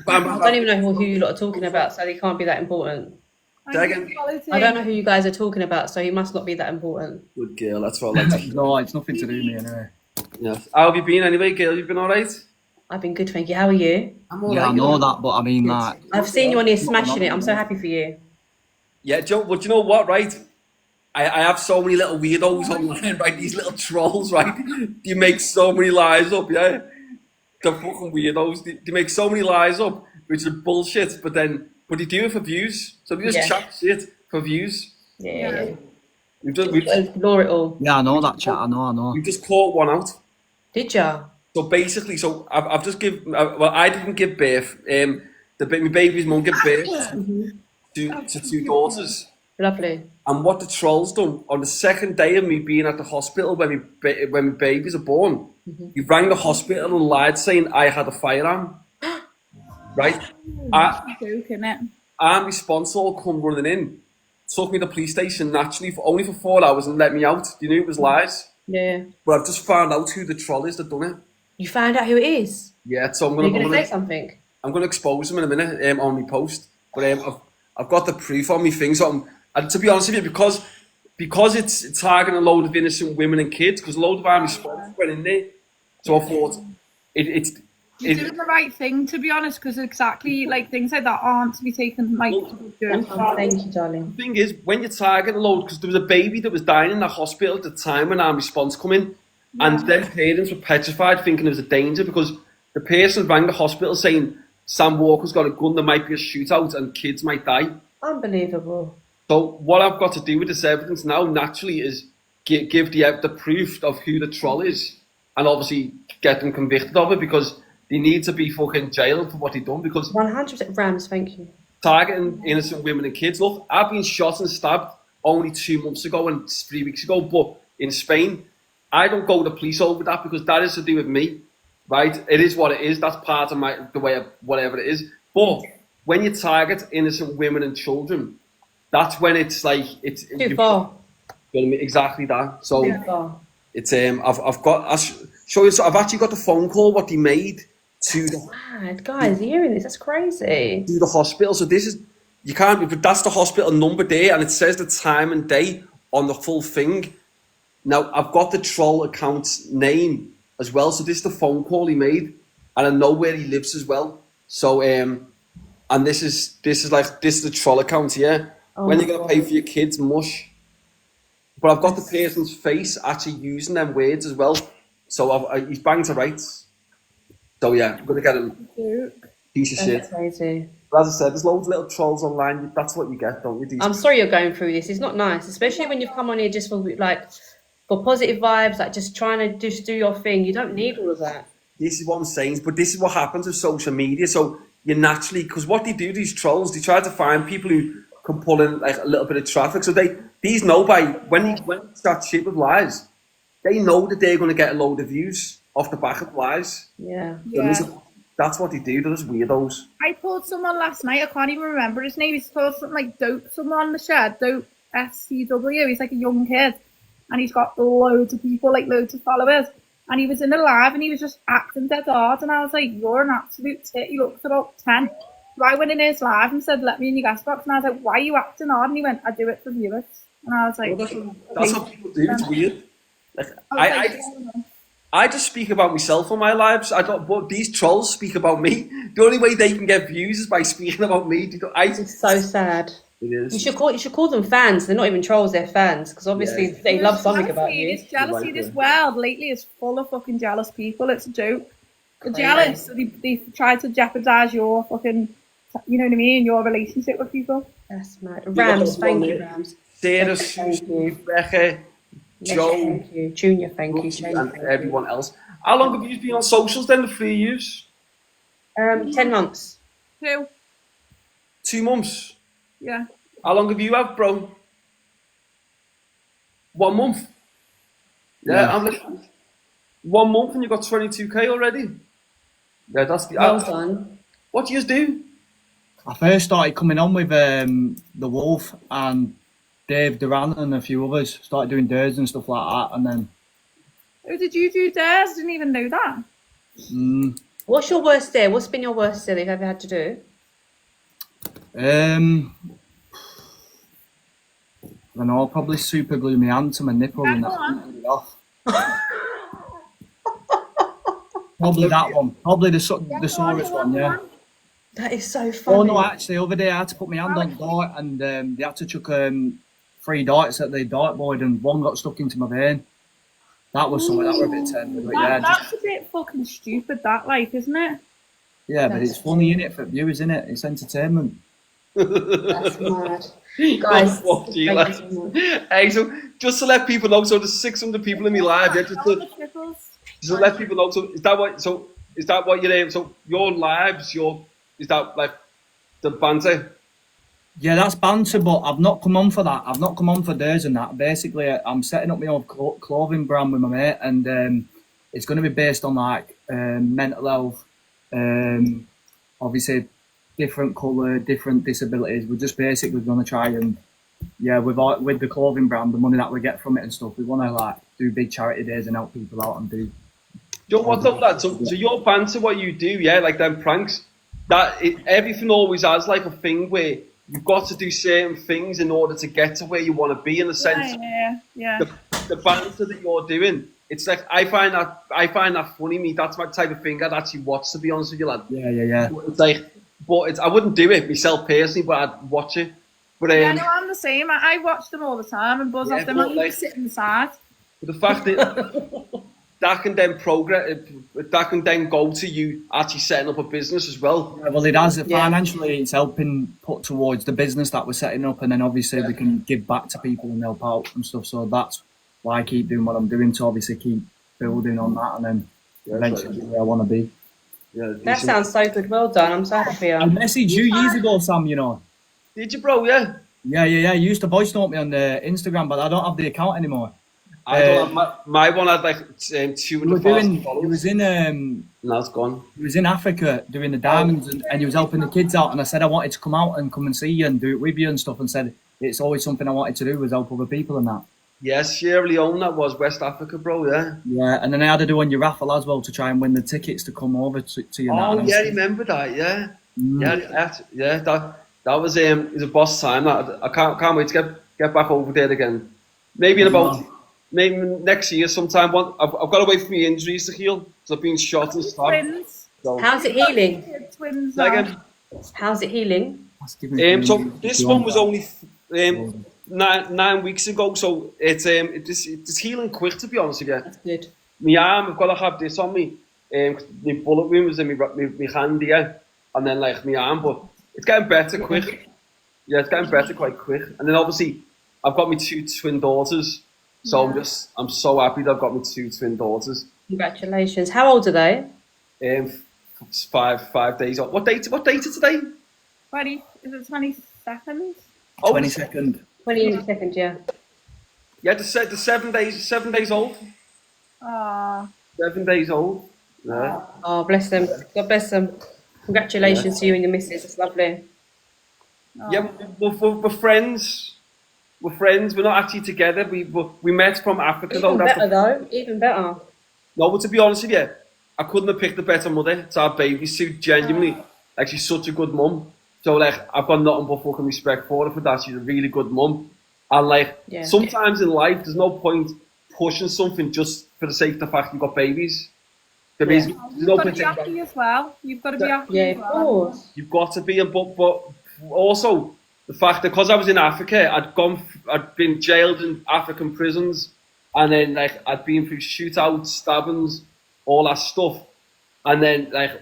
I don't even know who you lot are talking about, so he can't be that important. Second. I don't know who you guys are talking about, so he must not be that important. Good girl. That's what I like. to- No, it's nothing to do with me anyway. Yes. How have you been anyway, girl? You been all right? I've been good, thank you. How are you? I'm all Yeah, I right, know you that, but I mean like I've seen you on here smashing it. I'm so happy for you. Yeah, Joe. But you know what, right? I have so many little weirdos online, right? These little trolls, right? You make so many lies up, yeah? The fucking weirdos. They make so many lies up, which are bullshit, but they do it for views. So they just Yeah. chat shit for views. Yeah. We've Ignore it all. yeah, I know that chat, I know. just caught one out. Did ya? So basically, I've just well, I didn't give birth. My baby's mum gave birth to two daughters. Lovely. And what the trolls done on the second day of me being at the hospital when my babies are born, he rang the hospital and lied saying I had a firearm. Right? Joking it. I'm responsible. Come running in, took me to the police station naturally only for 4 hours and let me out. You knew it was lies, Yeah. but I've just found out who the troll is that done it. You found out who it is? Yeah, so Are you going to say something? I'm going to expose him in a minute on my post. But I've got the proof on my thing. So and to be honest with you, because it's targeting a load of innocent women and kids, because a load of our response went in there. So I thought You're doing the right thing, to be honest, because exactly like things like that aren't to be taken like. Thank you, darling. the thing is, when you target a load, because there was a baby that was dying in the hospital at the time when our response come in, and then parents were petrified thinking there was a danger because the person rang the hospital saying Sam Walker's got a gun, there might be a shootout and kids might die. Unbelievable. So what I've got to do with this evidence now, naturally, is give the proof of who the troll is, and obviously get them convicted of it because they need to be fucking jailed for what they've done. Because 100% Rams, thank you. targeting innocent women and kids. Look, I've been shot and stabbed only 2 months ago and 3 weeks ago, but in Spain, I don't go to the police over that because that is to do with me, right? It is what it is. That's part of the way of whatever it is. But when you target innocent women and children, that's when it's like it's Too far. exactly that. So Too far. it's I'll show you. So I've actually got the phone call what they made to the Mad. Guys, hearing this, that's crazy. to the hospital. So this is you can't. But that's the hospital number there, and it says the time and day on the full thing. Now I've got the troll account's name as well. So this is the phone call he made, and I know where he lives as well. So and this is the troll account here. Oh When my you're gonna God. pay for your kids, mush. But I've got the person's face actually using them words as well. So he's banged to rights. So yeah, I'm gonna get him. Piece of shit. That's crazy. But as I said, there's loads of little trolls online. That's what you get, don't you? These I'm sorry you're going through this. It's not nice, especially when you've come on here just for positive vibes, like just trying to just do your thing. You don't need all of that. This is what I'm saying, but this is what happens with social media. So you naturally, because what they do, these trolls, they try to find people who can pull in like a little bit of traffic. So these know by when you start shit with lies, they know that they're going to get a load of views off the back of lies. Yeah. That's what they do. They're just weirdos. I told someone last night, I can't even remember his name, he's called something like Dope, someone on the shed, Dope SCW, he's like a young kid, and he's got loads of people, like loads of followers, and he was in a live and he was just acting dead hard, and I was like, you're an absolute tit, he looked about 10. So I went in his live and said, let me in your gas box, and I was like, why are you acting hard? And he went, I do it for viewers. And I was like, that's what people do. It's weird. Like, I just speak about myself on my lives. I don't. But these trolls speak about me. The only way they can get views is by speaking about me. It's so sad. It is. You should call them fans. They're not even trolls. They're fans because obviously they love something about you. This jealousy, this world lately is full of fucking jealous people. It's a joke. They're jealous. So they try to jeopardize your fucking, you know what I mean, your relationship with people. That's mad. Rams, thank you, Rams. Sarah, Thank you. Rebecca, Joe, Thank you. Junior, thank you. Jane, and thank you. everyone else. How long have you been on socials then? The 3 years? 10 months. 2. 2 months. Yeah. How long have you had, bro? 1 month. Yeah, I'm like 1 month and you got 22k already. Yeah, that's the. Well done. What do you do? I first started coming on with the Wolf and Dave Duran and a few others. Started doing dares and stuff like that, and then. Oh, did you do dares? I didn't even know that. What's your worst dare? What's been your worst dare that you've ever had to do? I don't know, probably super glue my hand to my nipple and that's really off. Probably that one. Probably the Saurus one, yeah. That is so funny. Oh no, actually, the other day I had to put my hand on the dart and they had to chuck 3 darts at the dartboard and one got stuck into my vein. That was something that were a bit tender, but yeah. That's a bit fucking stupid, that, like, isn't it? Yeah, but it's funny, innit, for viewers, innit? It's entertainment. That's mad. Guys, Oh, thank you so much. Hey, so just to let people know, so there's 600 people in my live. Yeah, just to let people know. So is that what you're? So your lives, is that like the banter? Yeah, that's banter, but I've not come on for that. I've not come on for dares and that. Basically, I'm setting up my own clothing brand with my mate, and it's going to be based on like mental health, obviously different colour, different disabilities. We're just basically going to try and, with the clothing brand, the money that we get from it and stuff, we want to like do big charity days and help people out and do. You know what's up, lad? So your banter, what you do, yeah, like them pranks, everything always has like a thing where you've got to do certain things in order to get to where you want to be. In the sense, Yeah. the banter that you're doing, it's like I find that funny. Me, that's my type of thing I'd actually watch. To be honest with you, lad. Yeah. It's like, but I wouldn't do it myself personally, but I'd watch it. But Yeah, no, I'm the same. I watch them all the time and buzz off them. I like, sit inside. But the fact that that can then progress, that can then go to you actually setting up a business as well. Yeah, well, it has. Financially, it's helping put towards the business that we're setting up, and then obviously we can give back to people and help out and stuff. So that's why I keep doing what I'm doing, to obviously keep building on that, and then eventually where I want to be. Yeah, That sounds so good. Well done. I'm so happy. I messaged you years ago, Sam, you know. Did you, bro? Yeah. Yeah. You used to voice note me on the Instagram, but I don't have the account anymore. I don't have my one had like 200,000 followers. He was in Now it's gone. He was in Africa doing the diamonds, and he was helping the kids out. And I said I wanted to come out and come and see you and do it with you and stuff. And said it's always something I wanted to do, was help other people and that. Yes, Sierra Leone, that was West Africa, bro. Yeah. Yeah, and then I had to do on your raffle as well to try and win the tickets to come over to you. Oh yeah, I remember that. Yeah. Yeah. That was it was a boss time. I can't wait to get back over there again. Maybe in about. Maybe next year sometime. I've got to wait for my injuries to heal because I've been shot and stabbed. Twins. So. How's it healing? Twins. How's it healing? So this one was only 9 weeks ago. So it's healing quick, to be honest with you. That's good. My arm, I've got to have this on me. My bullet wound was in my hand here, and then like my arm, but it's getting better quick. Yeah, it's getting better quite quick. And then obviously I've got my 2 twin daughters. So I'm so happy that I've got my 2 twin daughters. Congratulations. How old are they? 5 days old. What date is today? 20, is it 22nd? Oh, 22nd. 22nd, yeah. Yeah, the 7 days old. Aw. 7 days old. Yeah. Oh, bless them. God bless them. Congratulations to you and your missus. It's lovely. Yeah, we're friends. We're friends. We're not actually together. We met from Africa though. Even better, though. Even better. No, but to be honest with you, I couldn't have picked a better mother to have babies to. Genuinely, like she's such a good mum. So like I've got nothing but fucking respect for her for that. She's a really good mum. And like Yeah. sometimes in life, there's no point pushing something just for the sake of the fact you've got babies. There is You've no got to point. be happy as well. You've got to be happy Yeah, as of well. course. You've got to be, but also the fact that because I was in Africa, I'd been jailed in African prisons, and then like I'd been through shootouts, stabbings, all that stuff, and then like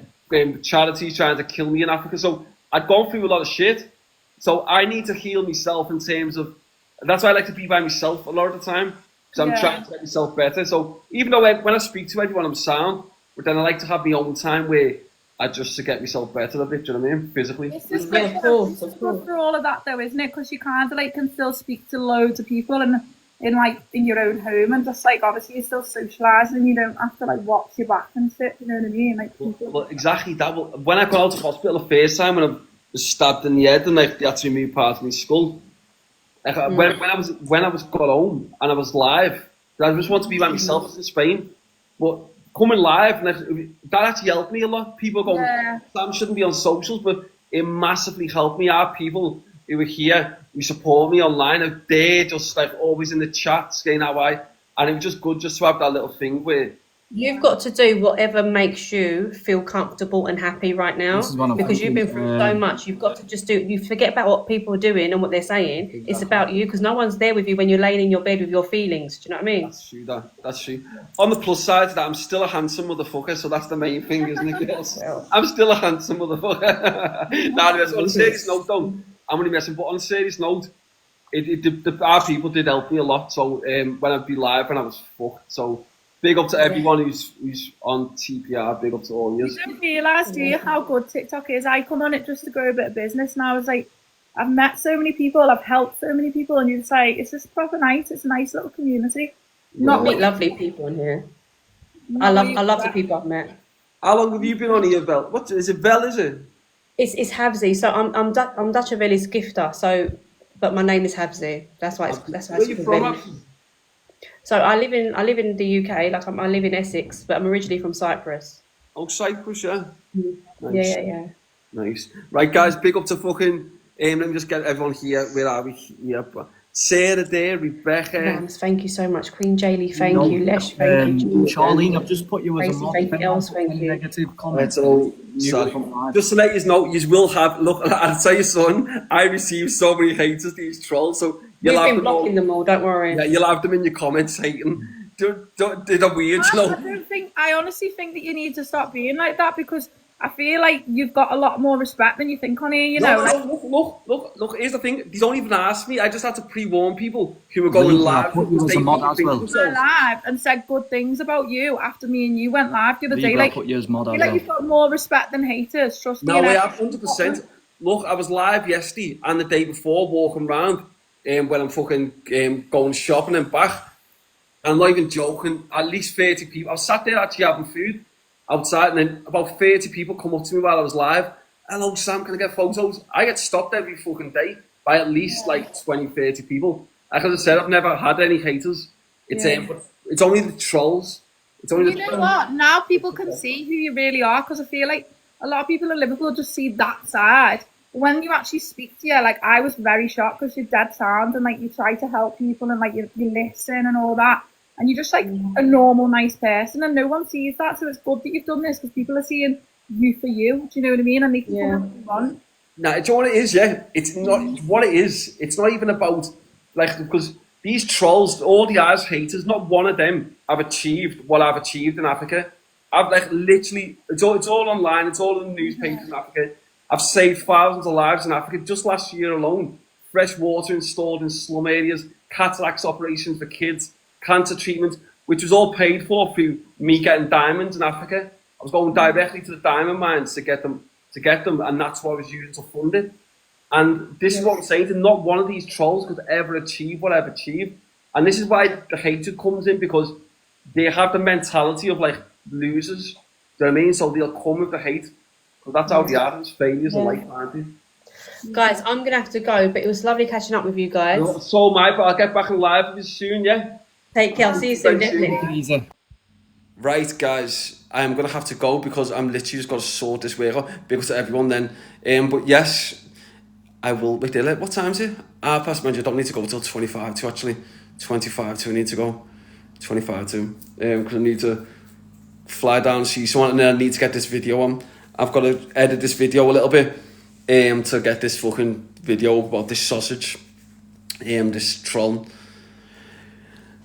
charities trying to kill me in Africa. So I'd gone through a lot of shit. So I need to heal myself in terms of. That's why I like to be by myself a lot of the time because I'm trying to make myself better. So even though when I speak to everyone, I'm sound, but then I like to have my own time where I just to get myself better a bit. Do you know what I mean? Physically. It's just Yeah, good of course, it's of just good course. for all of that though, isn't it? Because you kind of like can still speak to loads of people and in your own home, and just like obviously you're still socialising and you don't have to like watch your back and shit. You know what I mean? Like people. Well, exactly that. When I got out of hospital the first time, when I was stabbed in the head and like they had to remove part of my skull, like when I was got home and I was live, I just want to be by myself in Spain, but coming live and that actually helped me a lot. People go, Sam shouldn't be on socials, but it massively helped me. I have people who are here who support me online. They're just like always in the chat saying how and it was just good just to have that little thing where. You've got to do whatever makes you feel comfortable and happy right now, This is one of because the you've been things, through so much. You've got to just do. You forget about what people are doing and what they're saying. Exactly. It's about you, because no one's there with you when you're laying in your bed with your feelings. Do you know what I mean? That's true, that's true. On the plus side to that, I'm still a handsome motherfucker, so that's the main thing, isn't it, girls? I'm still a handsome motherfucker. Nah, on a serious note, though, I'm only messing, but on a serious note, our people did help me a lot, so when I'd be live and I was fucked, so big up to everyone who's on TPR, big up to all You yous. don't realise, do you, how good TikTok is? I come on it just to grow a bit of business, and I was like, I've met so many people, I've helped so many people, and you're just like, it's just proper nice. It's a nice little community. Not Meet what lovely people in here. not I what love you the expect. people I've met. How long have you been on here, Vel? What is it, Vel, is it? It's Havzi. So I'm Dutch Avelli's gifter. So, but my name is Havzi. That's why it's Where are you from, Avelli. actually? So I live in the UK. Like I live in Essex, but I'm originally from Cyprus. Oh, Cyprus, yeah. Nice. Yeah. Nice. Right, guys, big up to fucking... let me just get everyone here. Where are we? Here. Sarah there, Rebecca. Rams, thank you so much. Queen Jaylee, thank No, you. Lesh, thank you. Charlene, I've just put you as a Tracy, mod. thank you. If anyone Els, puts thank any you. negative comments, So, you will come live. just to let you know, you will have... Look, I'll tell you, son, I receive so many haters, these trolls, so We've you'll have been them all... blocking them all, don't worry. Yeah, you'll have them in your comments hating. They're weird, you know. I honestly think that you need to stop being like that, because I feel like you've got a lot more respect than you think on here, you know. Like, Look, here's the thing. They don't even ask me. I just had to pre-warn people who were going live. I'll put you as a mod as well. went live and said good things about you after me and you went live the other day. I'll Like, put you as mod I as feel like well. you've got more respect than haters, trust me. No, and I have 100%. Look, I was live yesterday and the day before walking around when I'm fucking going shopping and back. I'm not even joking. At least 30 people. I was sat there actually having food outside, and then about 30 people come up to me while I was live. Hello, Sam, can I get photos? I get stopped every fucking day by at least like 20, 30 people. Like I said, I've never had any haters. It's only the trolls. It's only You know what? Now people can see who you really are, because I feel like a lot of people in Liverpool just see that side. When you actually speak to you, like I was very shocked because you're dead sound and like you try to help people and like you listen and all that. And you're just like a normal, nice person, and no one sees that. So it's good that you've done this, because people are seeing you for you. Do you know what I mean? And they can come what you want. Nah, it's what it is, yeah. It's not what it is. It's not even about, like, because these trolls, all the eyes haters, not one of them have achieved what I've achieved in Africa. I've like literally, it's all online, it's all in the newspapers in Africa. I've saved thousands of lives in Africa just last year alone. Fresh water installed in slum areas, cataracts operations for kids, cancer treatment, which was all paid for through me getting diamonds in Africa. I was going directly to the diamond mines to get them, and that's what I was using to fund it. And this is what I'm saying, that not one of these trolls could ever achieve what I've achieved. And this is why the hatred comes in, because they have the mentality of like losers. Do you know what I mean? So they'll come with the hate. Because that's how they are, it's failures in life, aren't they? Guys, I'm gonna have to go, but it was lovely catching up with you guys. So am I, but I'll get back in live with you soon, yeah? Take care. I'll see you soon, Thank you. definitely. Easy. Right, guys, I'm going to have to go because I'm literally just got to sort this work out. Big up to everyone then. But yes, I will. Wait, what time is it? Past, man, you don't need to go till 25 to actually. 25 to, I need to go. 25 to. Because I need to fly down and see someone, and then I need to get this video on. I've got to edit this video a little bit to get this fucking video about this sausage. This troll.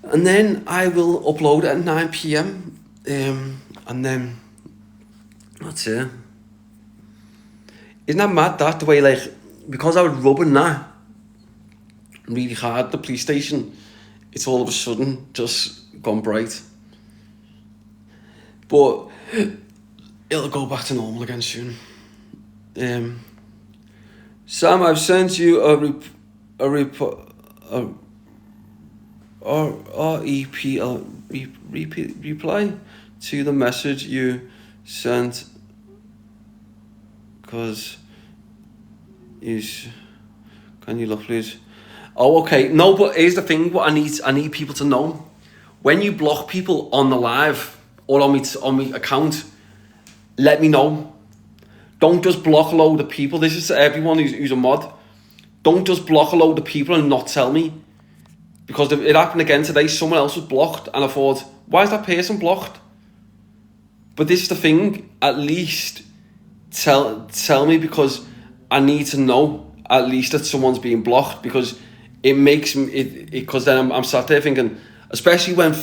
And then I will upload it at 9 p.m. And then that's it. Isn't that mad that the way, like, because I was rubbing that really hard, the police station, it's all of a sudden just gone bright. But it'll go back to normal again soon. Sam, I've sent you a reply to the message you sent, because can you look, please? Oh, okay. No, but here's the thing. What I need people to know: when you block people on the live or on my account, let me know. Don't just block a load of people. This is to everyone who's a mod. Don't just block a load of people and not tell me. Because it happened again today. Someone else was blocked, and I thought, why is that person blocked? But this is the thing. At least tell me, because I need to know at least that someone's being blocked, because it makes me because then I'm sat there thinking, especially when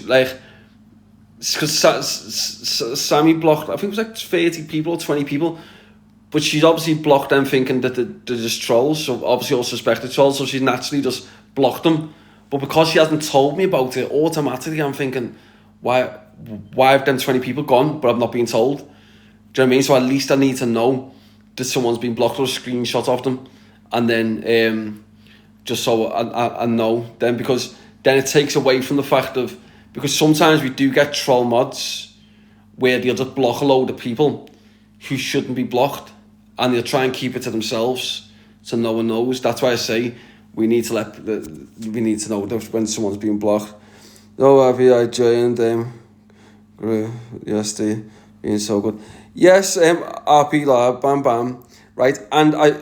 like, because Sammy blocked, I think it was like 30 people or 20 people, but she's obviously blocked them thinking that they're just trolls, so obviously all suspected trolls, so she's naturally just blocked them. But because she hasn't told me about it, automatically I'm thinking, why have them 20 people gone, but I've not been told? Do you know what I mean? So at least I need to know that someone's been blocked, or a screenshot of them, and then just so I know then, because then it takes away from the fact of, because sometimes we do get troll mods where they'll just block a load of people who shouldn't be blocked, and they'll try and keep it to themselves so no one knows. That's why I say we need to know that when someone's being blocked. No, I joined yes, they being so good. Yes, RP Lab, bam bam. Right, and I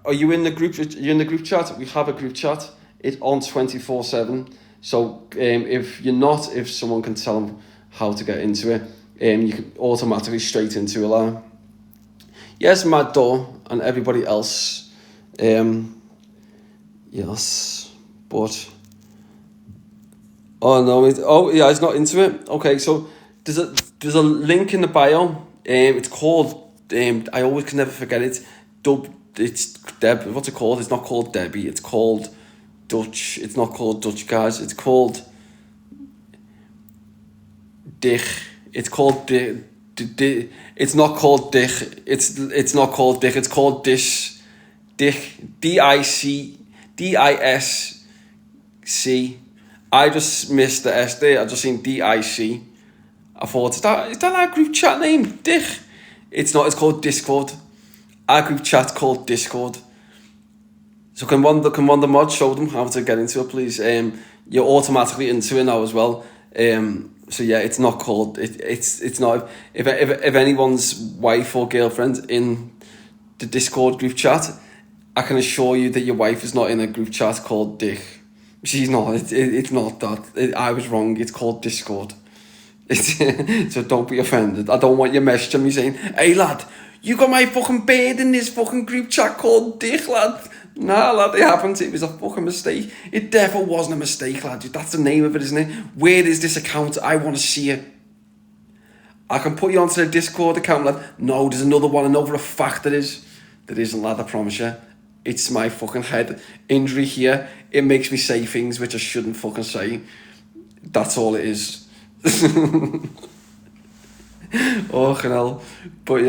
are you in the group? You're in the group chat. We have a group chat. It's on 24/7. So if you're not, if someone can tell them how to get into it, you can automatically straight into it. Yes, Mad Door and everybody else. Yes, but oh no, it's not into it. Okay, so there's a link in the bio. It's called I always can never forget it. It's Deb. What's it called? It's not called Debbie. It's called Dutch. It's not called Dutch, guys. It's called Dich. It's called it's not called Dich. It's not called Dich. It's called Dish. Dich. DISC. I just missed the S there. I just seen DIC. I thought, is that our group chat name? Dich. It's not. It's called Discord. Our group chat's called Discord. So can one of the mods show them how to get into it, please? You're automatically into it now as well. So yeah, it's not called. It's not. If anyone's wife or girlfriend in the Discord group chat, I can assure you that your wife is not in a group chat called Dick. She's not. It's not that. I was wrong. It's called Discord. So don't be offended. I don't want you messaging me saying, "Hey lad, you got my fucking bird in this fucking group chat called Dick, lad." Nah, lad, it happened. It was a fucking mistake. It definitely wasn't a mistake, lad. That's the name of it, isn't it? Where is this account? I want to see it. I can put you onto the Discord account, lad. No, there's another one. I know for a fact there is. There isn't, lad, I promise you. It's my fucking head injury here. It makes me say things which I shouldn't fucking say. That's all it is. Oh, hell. But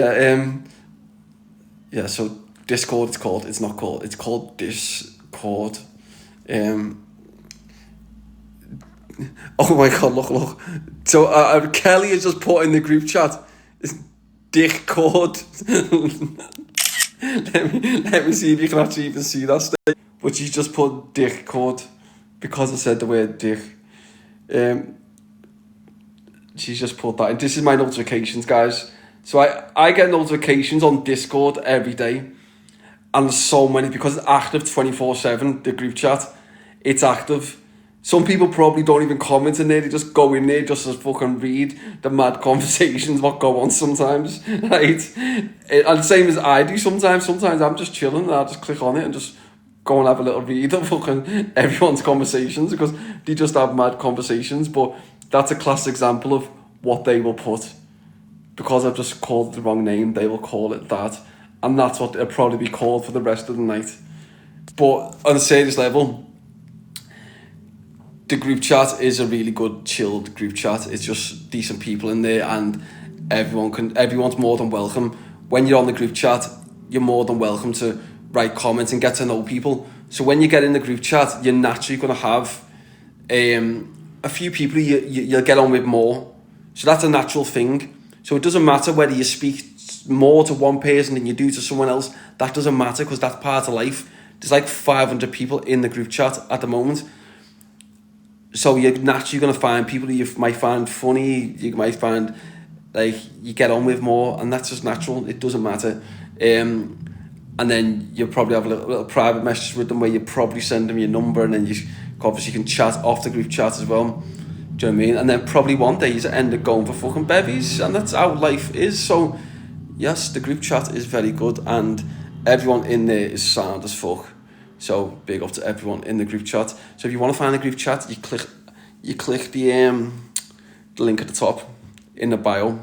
yeah, so Discord. It's called. It's not called. It's called Discord. Oh my god! Look. So Kelly has just put in the group chat. It's Discord. let me see if you can actually even see that. But she's just put Discord because I said the word dick. She's just put that in. This is my notifications, guys. So I get notifications on Discord every day. And there's so many, because it's active 24/7, the group chat. It's active. Some people probably don't even comment in there. They just go in there just to fucking read the mad conversations what go on sometimes, right? And same as I do sometimes. Sometimes I'm just chilling and I just click on it and just go and have a little read of fucking everyone's conversations, because they just have mad conversations. But that's a classic example of what they will put. Because I've just called it the wrong name, they will call it that. And that's what it'll probably be called for the rest of the night. But on a serious level, the group chat is a really good, chilled group chat. It's just decent people in there, and everyone's more than welcome. When you're on the group chat, you're more than welcome to write comments and get to know people. So when you get in the group chat, you're naturally going to have a few people you'll get on with more. So that's a natural thing. So it doesn't matter whether you speak more to one person than you do to someone else. That doesn't matter, because that's part of life. There's like 500 people in the group chat at the moment. So you're naturally going to find people who you might find funny, you might find like you get on with more, and that's just natural. It doesn't matter. And then you'll probably have a little private message with them where you probably send them your number, and then you obviously can chat off the group chat as well. Do you know what I mean? And then probably one day you end up going for fucking bevies, and that's how life is. So yes, the group chat is very good, and everyone in there is sound as fuck. So big up to everyone in the group chat. So if you want to find the group chat, you click the link at the top in the bio,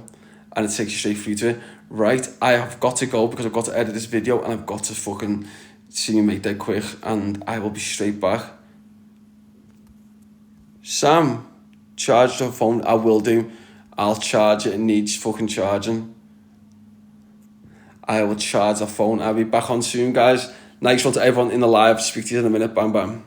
and it takes you straight through to it. Right, I have got to go because I've got to edit this video, and I've got to fucking see me make that quick, and I will be straight back. Sam, charge the phone. I will do. I'll charge it. It needs fucking charging. I will charge the phone. I'll be back on soon, guys. Nice one to everyone in the live. Speak to you in a minute. Bam, bam.